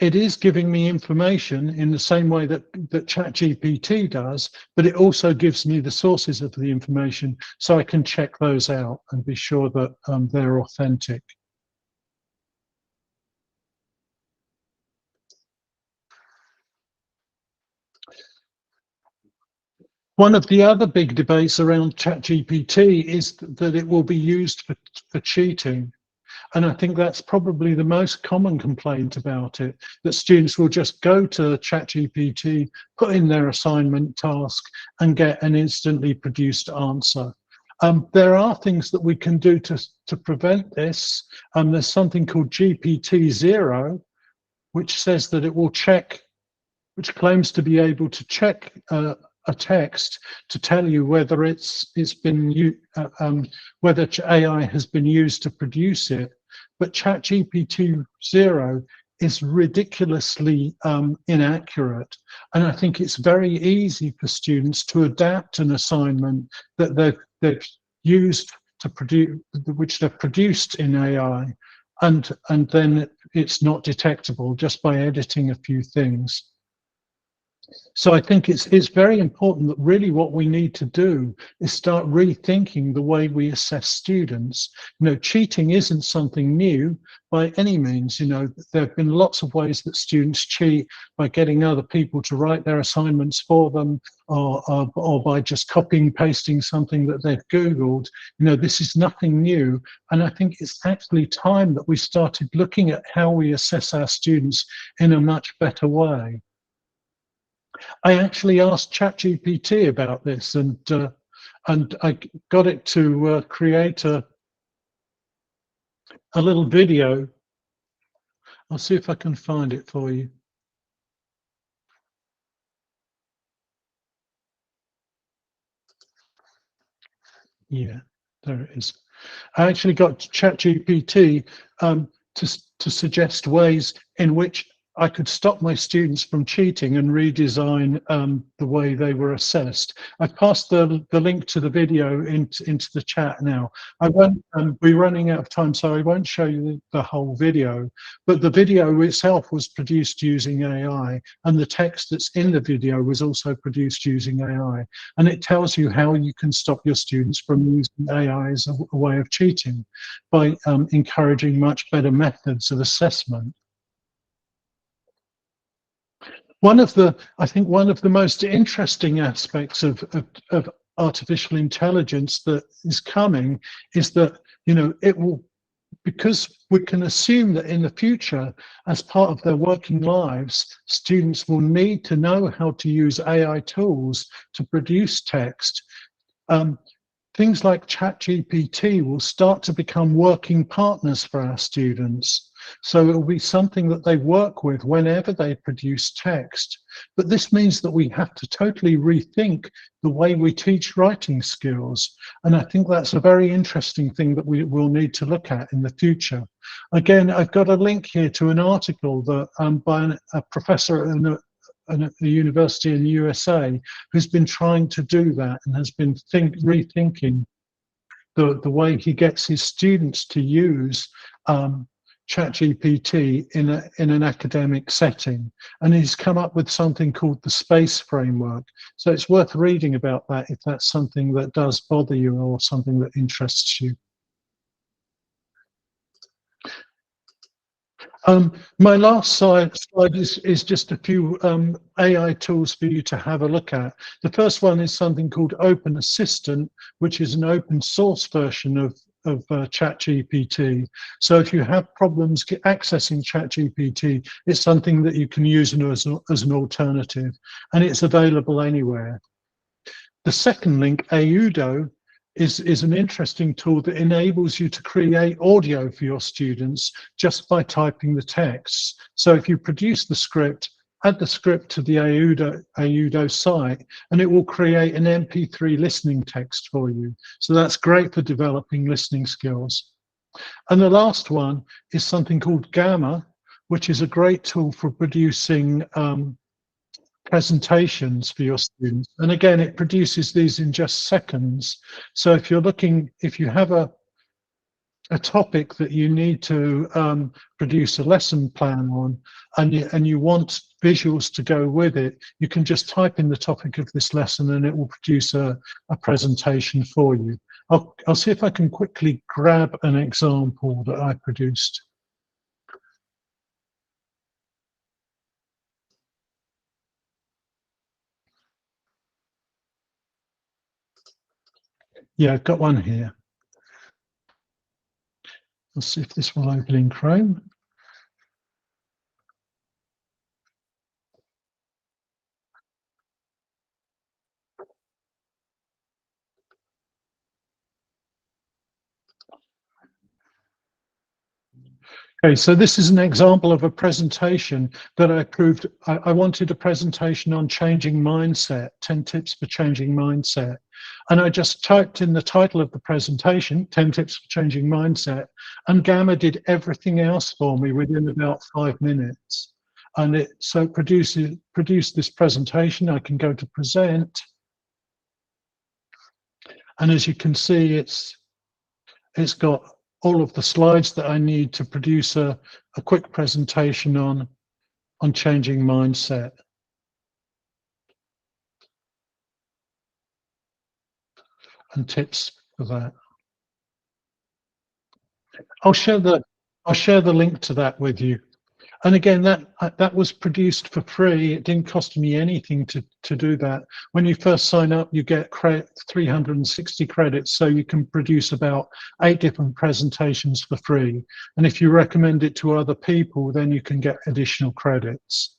it is giving me information in the same way that ChatGPT does, but it also gives me the sources of the information so I can check those out and be sure that they're authentic. One of the other big debates around ChatGPT is that it will be used for cheating. And I think that's probably the most common complaint about it, that students will just go to ChatGPT, put in their assignment task, and get an instantly produced answer. There are things that we can do to prevent this. There's something called GPT-0, which says that it will check, which claims to be able to check a text to tell you whether it's been whether AI has been used to produce it. But ChatGPT-0 is ridiculously inaccurate, and I think it's very easy for students to adapt an assignment that they've used to produce, which they've produced in AI, and then it's not detectable just by editing a few things. So I think it's very important that really what we need to do is start rethinking the way we assess students. You know, cheating isn't something new by any means. You know, there have been lots of ways that students cheat by getting other people to write their assignments for them, or by just copying and pasting something that they've Googled. You know, this is nothing new. And I think it's actually time that we started looking at how we assess our students in a much better way. I actually asked ChatGPT about this, and I got it to create a little video. I'll see if I can find it for you. Yeah, there it is. I actually got ChatGPT to suggest ways in which I could stop my students from cheating and redesign the way they were assessed. I've passed the link to the video into the chat now. I won't, we're running out of time, so I won't show you the whole video, but the video itself was produced using AI, and the text that's in the video was also produced using AI. And it tells you how you can stop your students from using AI as a way of cheating by encouraging much better methods of assessment. I think one of the most interesting aspects of artificial intelligence that is coming is that, you know, it will, because we can assume that in the future, as part of their working lives, students will need to know how to use AI tools to produce text. Things like ChatGPT will start to become working partners for our students. So it will be something that they work with whenever they produce text. But this means that we have to totally rethink the way we teach writing skills. And I think that's a very interesting thing that we will need to look at in the future. Again, I've got a link here to an article that by a professor at a university in the USA who's been trying to do that and has been rethinking the way he gets his students to use ChatGPT in an academic setting. And he's come up with something called the SPACE framework. So it's worth reading about that if that's something that does bother you or something that interests you. My last slide is just a few AI tools for you to have a look at. The first one is something called Open Assistant, which is an open source version of ChatGPT. So if you have problems accessing ChatGPT, it's something that you can use as an alternative, and it's available anywhere. The second link, Audo, is an interesting tool that enables you to create audio for your students just by typing the text. So if you produce the script, add the script to the Audo site, and it will create an MP3 listening text for you. So that's great for developing listening skills. And the last one is something called Gamma, which is a great tool for producing presentations for your students. And again, it produces these in just seconds. So if you have a topic that you need to produce a lesson plan on, and you want visuals to go with it, you can just type in the topic of this lesson and it will produce a presentation for you. I'll see if I can quickly grab an example that I produced. Yeah, I've got one here. Let's see if this will open in Chrome. Okay, so this is an example of a presentation that I proved. I wanted a presentation on changing mindset, 10 tips for changing mindset. And I just typed in the title of the presentation, 10 tips for changing mindset, and Gamma did everything else for me within about 5 minutes. And it produced this presentation. I can go to present. And as you can see, it's got all of the slides that I need to produce a quick presentation on changing mindset. And tips for that. I'll share the link to that with you. And again, that was produced for free. It didn't cost me anything to do that. When you first sign up, you get 360 credits, so you can produce about 8 different presentations for free. And if you recommend it to other people, then you can get additional credits.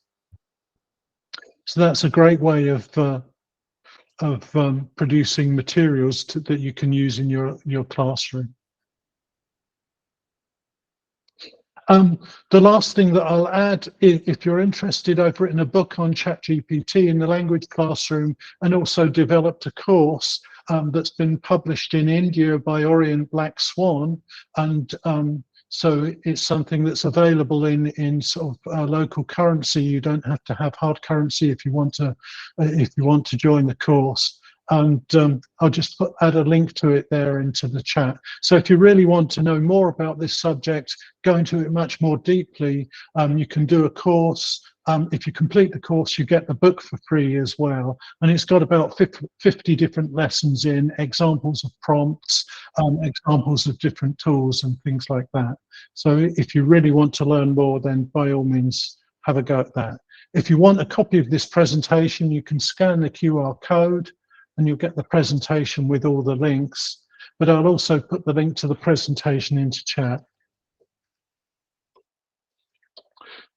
So that's a great way of producing materials that you can use in your classroom. The last thing that I'll add, if you're interested, I've written a book on ChatGPT in the language classroom, and also developed a course that's been published in India by Orient Black Swan, and so it's something that's available in sort of local currency. You don't have to have hard currency if you want to join the course. And I'll just add a link to it there into the chat. So if you really want to know more about this subject, go into it much more deeply, you can do a course. If you complete the course, you get the book for free as well. And it's got about 50 different lessons in, examples of prompts, examples of different tools and things like that. So if you really want to learn more, then by all means, have a go at that. If you want a copy of this presentation, you can scan the QR code, and you'll get the presentation with all the links, but I'll also put the link to the presentation into chat.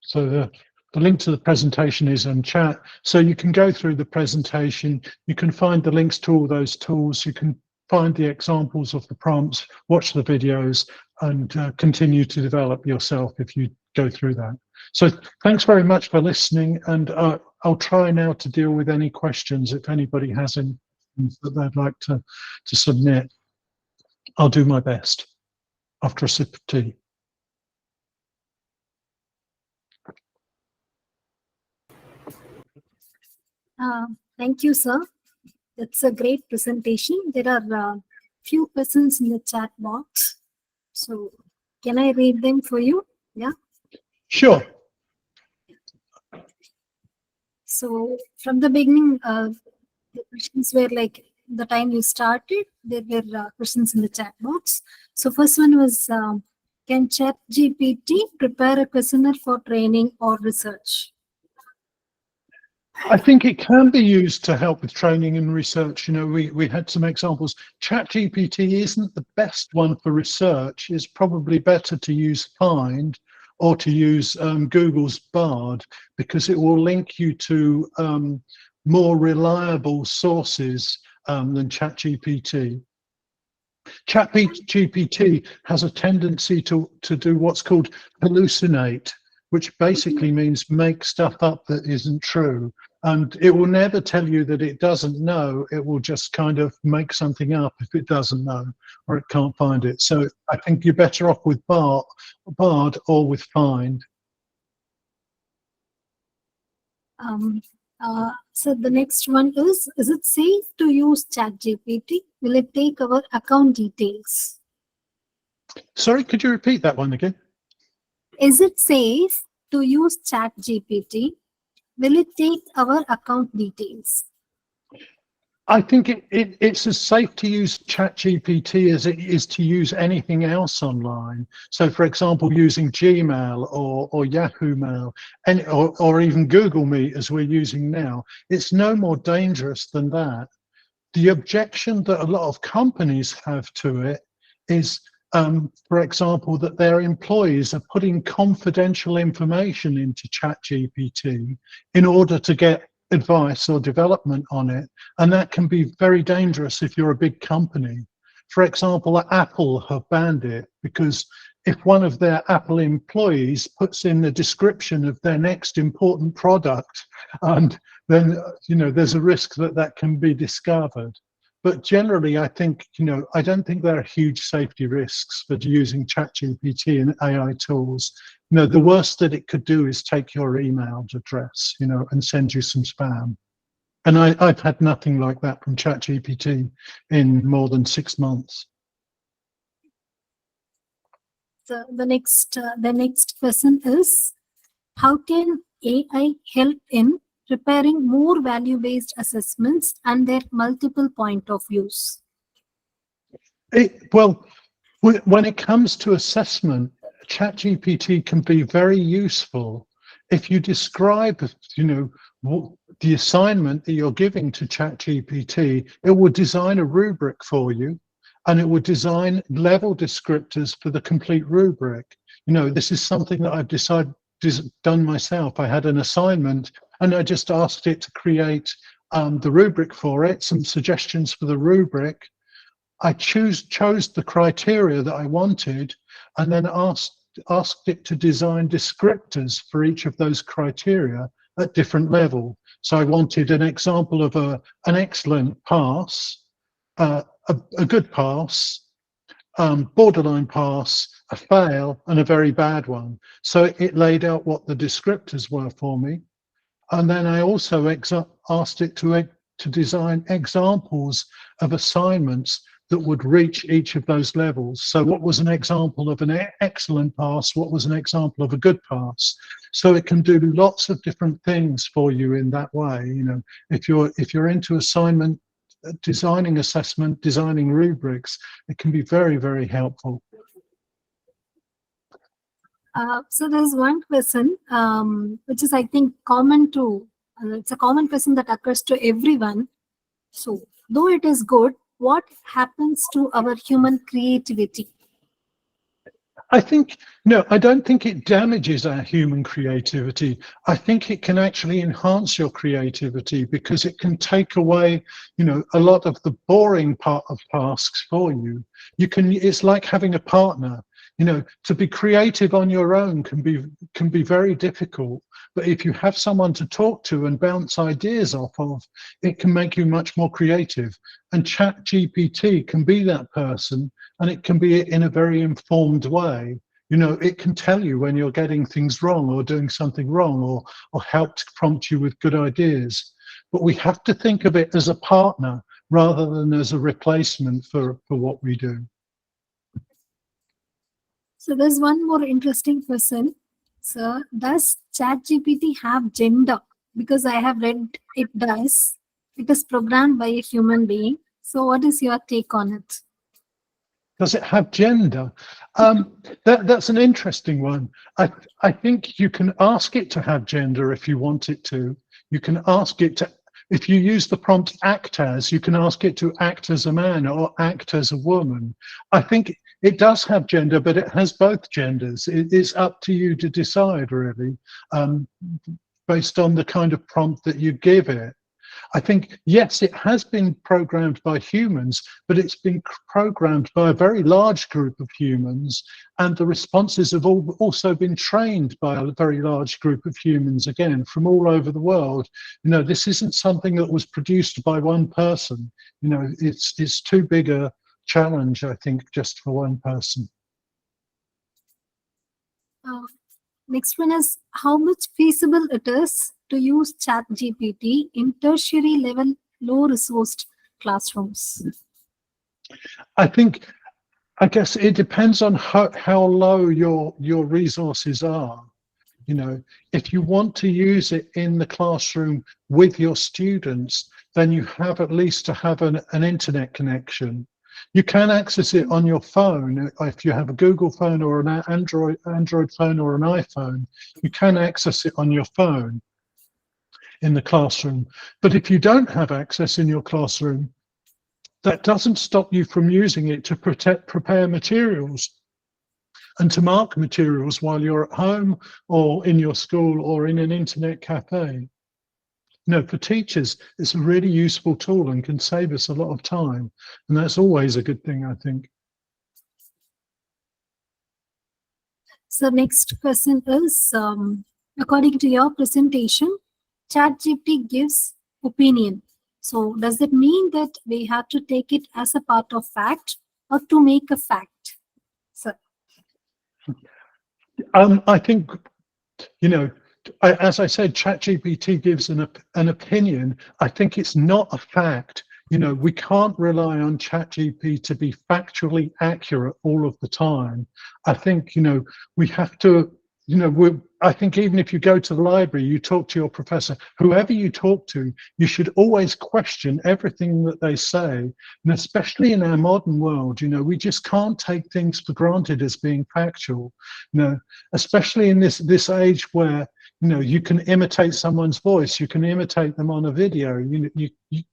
So the link to the presentation is in chat, so you can go through the presentation, you can find the links to all those tools, you can find the examples of the prompts, watch the videos, and continue to develop yourself if you go through that. So thanks very much for listening, and I'll try now to deal with any questions if anybody has any that they'd like to submit. I'll do my best after a sip of tea. Thank you, sir. That's a great presentation. There are few questions in the chat box. So can I read them for you? Yeah. Sure. So from the beginning, the questions were like the time you started, there were questions in the chat box. So first one was, can ChatGPT prepare a questionnaire for training or research? I think it can be used to help with training and research. You know, we had some examples. ChatGPT isn't the best one for research. It's probably better to use Find or to use Google's Bard, because it will link you to more reliable sources than ChatGPT. ChatGPT has a tendency to do what's called hallucinate, which basically means make stuff up that isn't true. And it will never tell you that it doesn't know. It will just kind of make something up if it doesn't know or it can't find it. So I think you're better off with Bard or with Find. So the next one is it safe to use ChatGPT? Will it take our account details? Sorry, could you repeat that one again? Is it safe to use ChatGPT? Will it take our account details? I think it's as safe to use ChatGPT as it is to use anything else online. So, for example, using Gmail or Yahoo Mail, or even Google Meet as we're using now, it's no more dangerous than that. The objection that a lot of companies have to it is, for example, that their employees are putting confidential information into ChatGPT in order to get advice or development on it, and that can be very dangerous if you're a big company. For example, Apple have banned it because if one of their Apple employees puts in the description of their next important product, and then there's a risk that can be discovered. But generally, I think I don't think there are huge safety risks for using ChatGPT and AI tools. The worst that it could do is take your email address, and send you some spam. And I've had nothing like that from ChatGPT in more than 6 months. So the next question is, how can AI help in preparing more value-based assessments and their multiple point of views? Well, when it comes to assessment, ChatGPT can be very useful if you describe, the assignment that you're giving to ChatGPT. It will design a rubric for you, and it will design level descriptors for the complete rubric. This is something that I've done myself. I had an assignment, and I just asked it to create the rubric for it, some suggestions for the rubric. I chose the criteria that I wanted, and then asked it to design descriptors for each of those criteria at different level. So I wanted an example of an excellent pass, a good pass, borderline pass, a fail, and a very bad one. So it laid out what the descriptors were for me. And then I also asked it to design examples of assignments that would reach each of those levels. So what was an example of an excellent pass? What was an example of a good pass? So it can do lots of different things for you in that way. If you're into assignment, designing assessment, designing rubrics, it can be very, very helpful. So there's one question, which is, I think, common to, it's a common question that occurs to everyone. So, though it is good, what happens to our human creativity? I don't think it damages our human creativity. I think it can actually enhance your creativity, because it can take away, a lot of the boring part of tasks for you. It's like having a partner. To be creative on your own can be very difficult. But if you have someone to talk to and bounce ideas off of, it can make you much more creative. And ChatGPT can be that person, and it can be in a very informed way. It can tell you when you're getting things wrong or doing something wrong, or help to prompt you with good ideas. But we have to think of it as a partner rather than as a replacement for what we do. So there's one more interesting question. So does ChatGPT have gender? Because I have read it does. It is programmed by a human being. So what is your take on it? Does it have gender? That's an interesting one. I think you can ask it to have gender if you want it to. You can ask it to, if you use the prompt act as, you can ask it to act as a man or act as a woman. I think it does have gender, but it has both genders. It's up to you to decide, really, based on the kind of prompt that you give it. I think, yes, it has been programmed by humans, but it's been programmed by a very large group of humans, and the responses have also been trained by a very large group of humans, again, from all over the world. This isn't something that was produced by one person. It's too big a challenge, I think, just for one person. Next one is, how much feasible it is to use ChatGPT in tertiary level low resourced classrooms? I guess it depends on how low your resources are. If you want to use it in the classroom with your students, then you have at least to have an internet connection. You can access it on your phone. If you have a Google phone or an Android phone or an iPhone, you can access it on your phone in the classroom. But if you don't have access in your classroom, that doesn't stop you from using it to prepare materials and to mark materials while you're at home or in your school or in an internet cafe. For teachers, it's a really useful tool and can save us a lot of time. And that's always a good thing, I think. So next question is, according to your presentation, ChatGPT gives opinion. So does that mean that we have to take it as a part of fact or to make a fact? So I think, as I said, ChatGPT gives an opinion. I think it's not a fact. You know, we can't rely on ChatGPT to be factually accurate all of the time. I think, you know, we have to, you know, I think even if you go to the library, you talk to your professor, whoever you talk to, you should always question everything that they say. And especially in our modern world, you know, we just can't take things for granted as being factual. You know, especially in this age where, you know, you can imitate someone's voice, you can imitate them on a video. You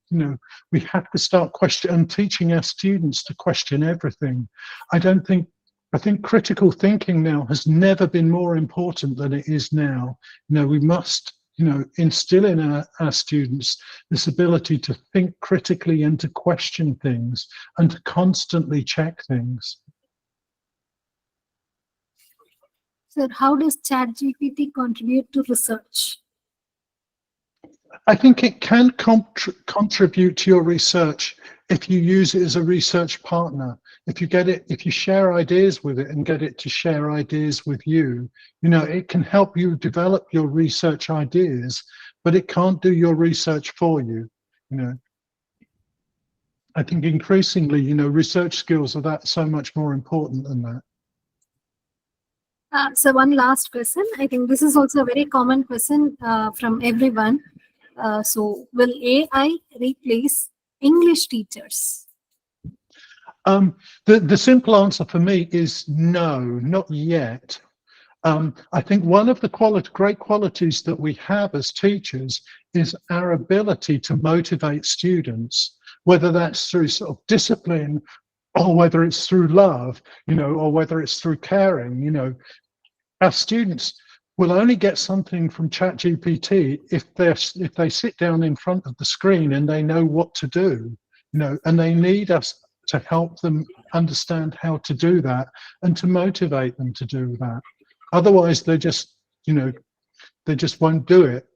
know, we have to start teaching our students to question everything. I think critical thinking now has never been more important than it is now. You know, we must, you know, instill in our students this ability to think critically and to question things and to constantly check things. Sir, how does ChatGPT contribute to research? I think it can contribute to your research if you use it as a research partner. If you share ideas with it and get it to share ideas with you, you know, it can help you develop your research ideas, but it can't do your research for you. You know, I think increasingly, you know, research skills are so much more important than that. So one last question. I think this is also a very common question from everyone. So will AI replace English teachers? The simple answer for me is no, not yet. I think one of the great qualities that we have as teachers is our ability to motivate students, whether that's through sort of discipline or whether it's through love, you know, or whether it's through caring. You know, our students will only get something from ChatGPT if they sit down in front of the screen and they know what to do, you know, and they need us to help them understand how to do that and to motivate them to do that. Otherwise, they just, you know, they just won't do it.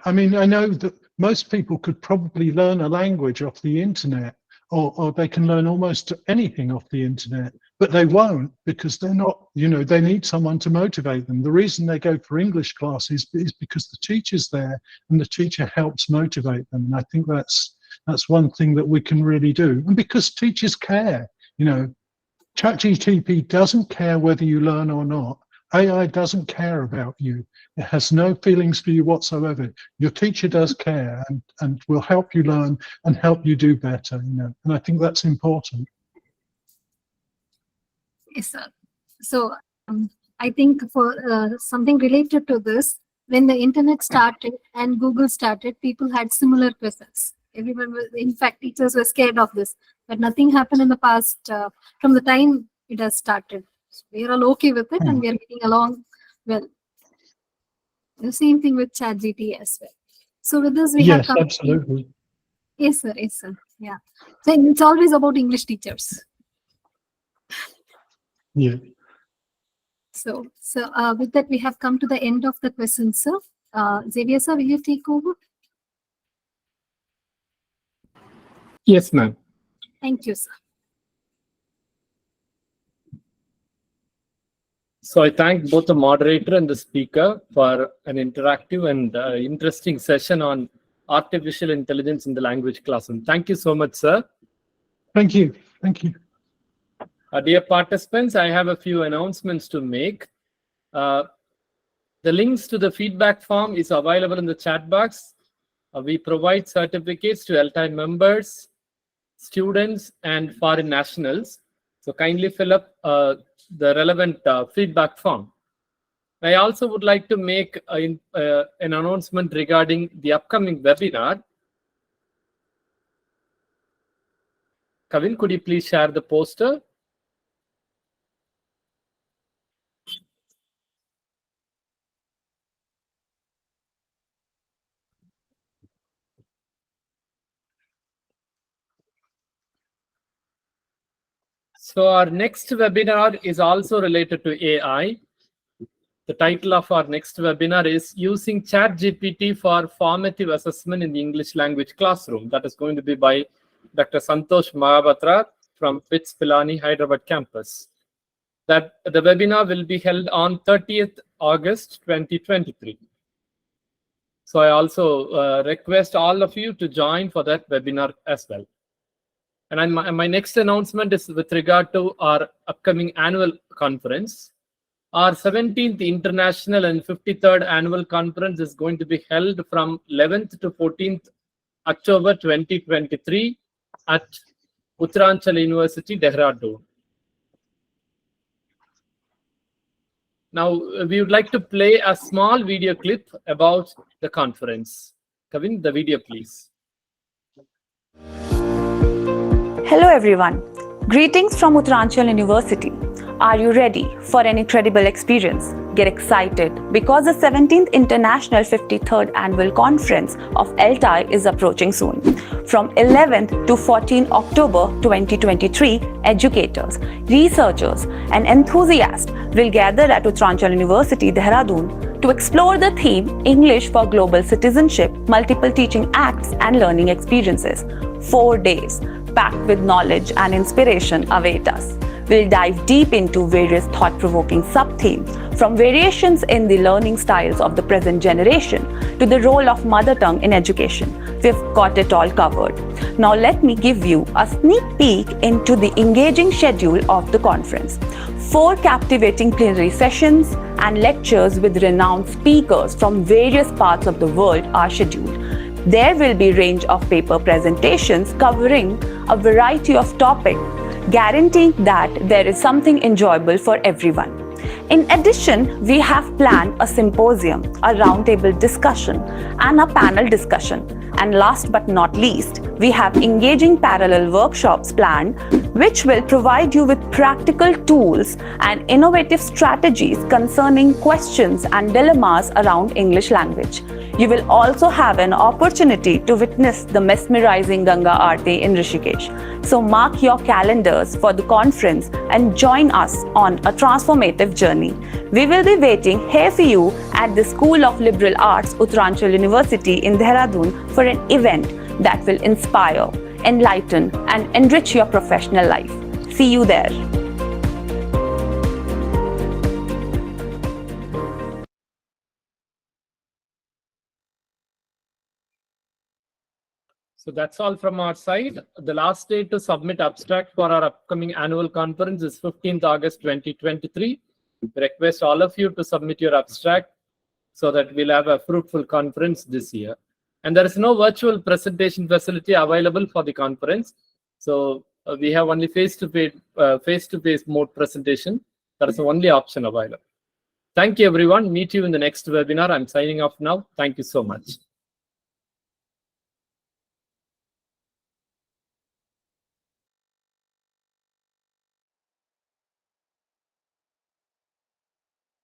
I mean, I know that most people could probably learn a language off the internet, or they can learn almost anything off the internet, but they won't because they're not, you know, they need someone to motivate them. The reason they go for English classes is because the teacher's there and the teacher helps motivate them. And I think that's one thing that we can really do. And because teachers care, you know, ChatGPT doesn't care whether you learn or not. AI doesn't care about you. It has no feelings for you whatsoever. Your teacher does care and will help you learn and help you do better, you know, and I think that's important. Yes, sir. So I think for something related to this, when the internet started and Google started, people had similar questions. Everyone was, in fact, teachers were scared of this, but nothing happened in the past from the time it has started. So we are all okay with it and we are getting along well. The same thing with ChatGPT as well. So with this, we have come. Absolutely. Yes, sir. Yes, sir. Yeah. So it's always about English teachers. Yeah. So with that, we have come to the end of the questions, sir. Xavier, sir, will you take over? Yes, ma'am. Thank you, sir. So I thank both the moderator and the speaker for an interactive and interesting session on artificial intelligence in the language classroom. Thank you so much, sir. Thank you. Thank you. Dear participants, I have a few announcements to make. The links to the feedback form is available in the chat box. We provide certificates to ELTAI members, students, and foreign nationals. So kindly fill up the relevant feedback form. I also would like to make an announcement regarding the upcoming webinar. Kavin, could you please share the poster? So our next webinar is also related to AI. The title of our next webinar is Using ChatGPT for Formative Assessment in the English Language Classroom. That is going to be by Dr. Santosh Mahapatra from BITS Pilani, Hyderabad campus. The webinar will be held on 30th August 2023. So I also request all of you to join for that webinar as well. And my next announcement is with regard to our upcoming annual conference. Our 17th International and 53rd Annual Conference is going to be held from 11th to 14th October 2023 at Uttaranchal University, Dehradun. Now, we would like to play a small video clip about the conference. Kavin, the video, please. Hello everyone. Greetings from Uttaranchal University. Are you ready for an incredible experience? Get excited because the 17th International 53rd Annual Conference of ELTAI is approaching soon. From 11th to 14 October 2023, educators, researchers and enthusiasts will gather at Uttaranchal University, Dehradun to explore the theme English for Global Citizenship, Multiple Teaching Acts and Learning Experiences. 4 days packed with knowledge and inspiration await us. We'll dive deep into various thought-provoking sub-themes, from variations in the learning styles of the present generation to the role of mother tongue in education. We've got it all covered. Now let me give you a sneak peek into the engaging schedule of the conference. 4 captivating plenary sessions and lectures with renowned speakers from various parts of the world are scheduled. There will be a range of paper presentations covering a variety of topics, guaranteeing that there is something enjoyable for everyone. In addition, we have planned a symposium, a roundtable discussion, and a panel discussion. And last but not least, we have engaging parallel workshops planned, which will provide you with practical tools and innovative strategies concerning questions and dilemmas around English language. You will also have an opportunity to witness the mesmerizing Ganga Aarti in Rishikesh. So mark your calendars for the conference and join us on a transformative journey. We will be waiting here for you at the School of Liberal Arts, Uttaranchal University in Dehradun for an event that will inspire, enlighten and enrich your professional life. See you there. So that's all from our side. The last day to submit abstract for our upcoming annual conference is 15th August 2023. We request all of you to submit your abstract so that we'll have a fruitful conference this year. And there is no virtual presentation facility available for the conference. So we have only face-to-face mode presentation. That is the only option available. Thank you, everyone. Meet you in the next webinar. I'm signing off now. Thank you so much.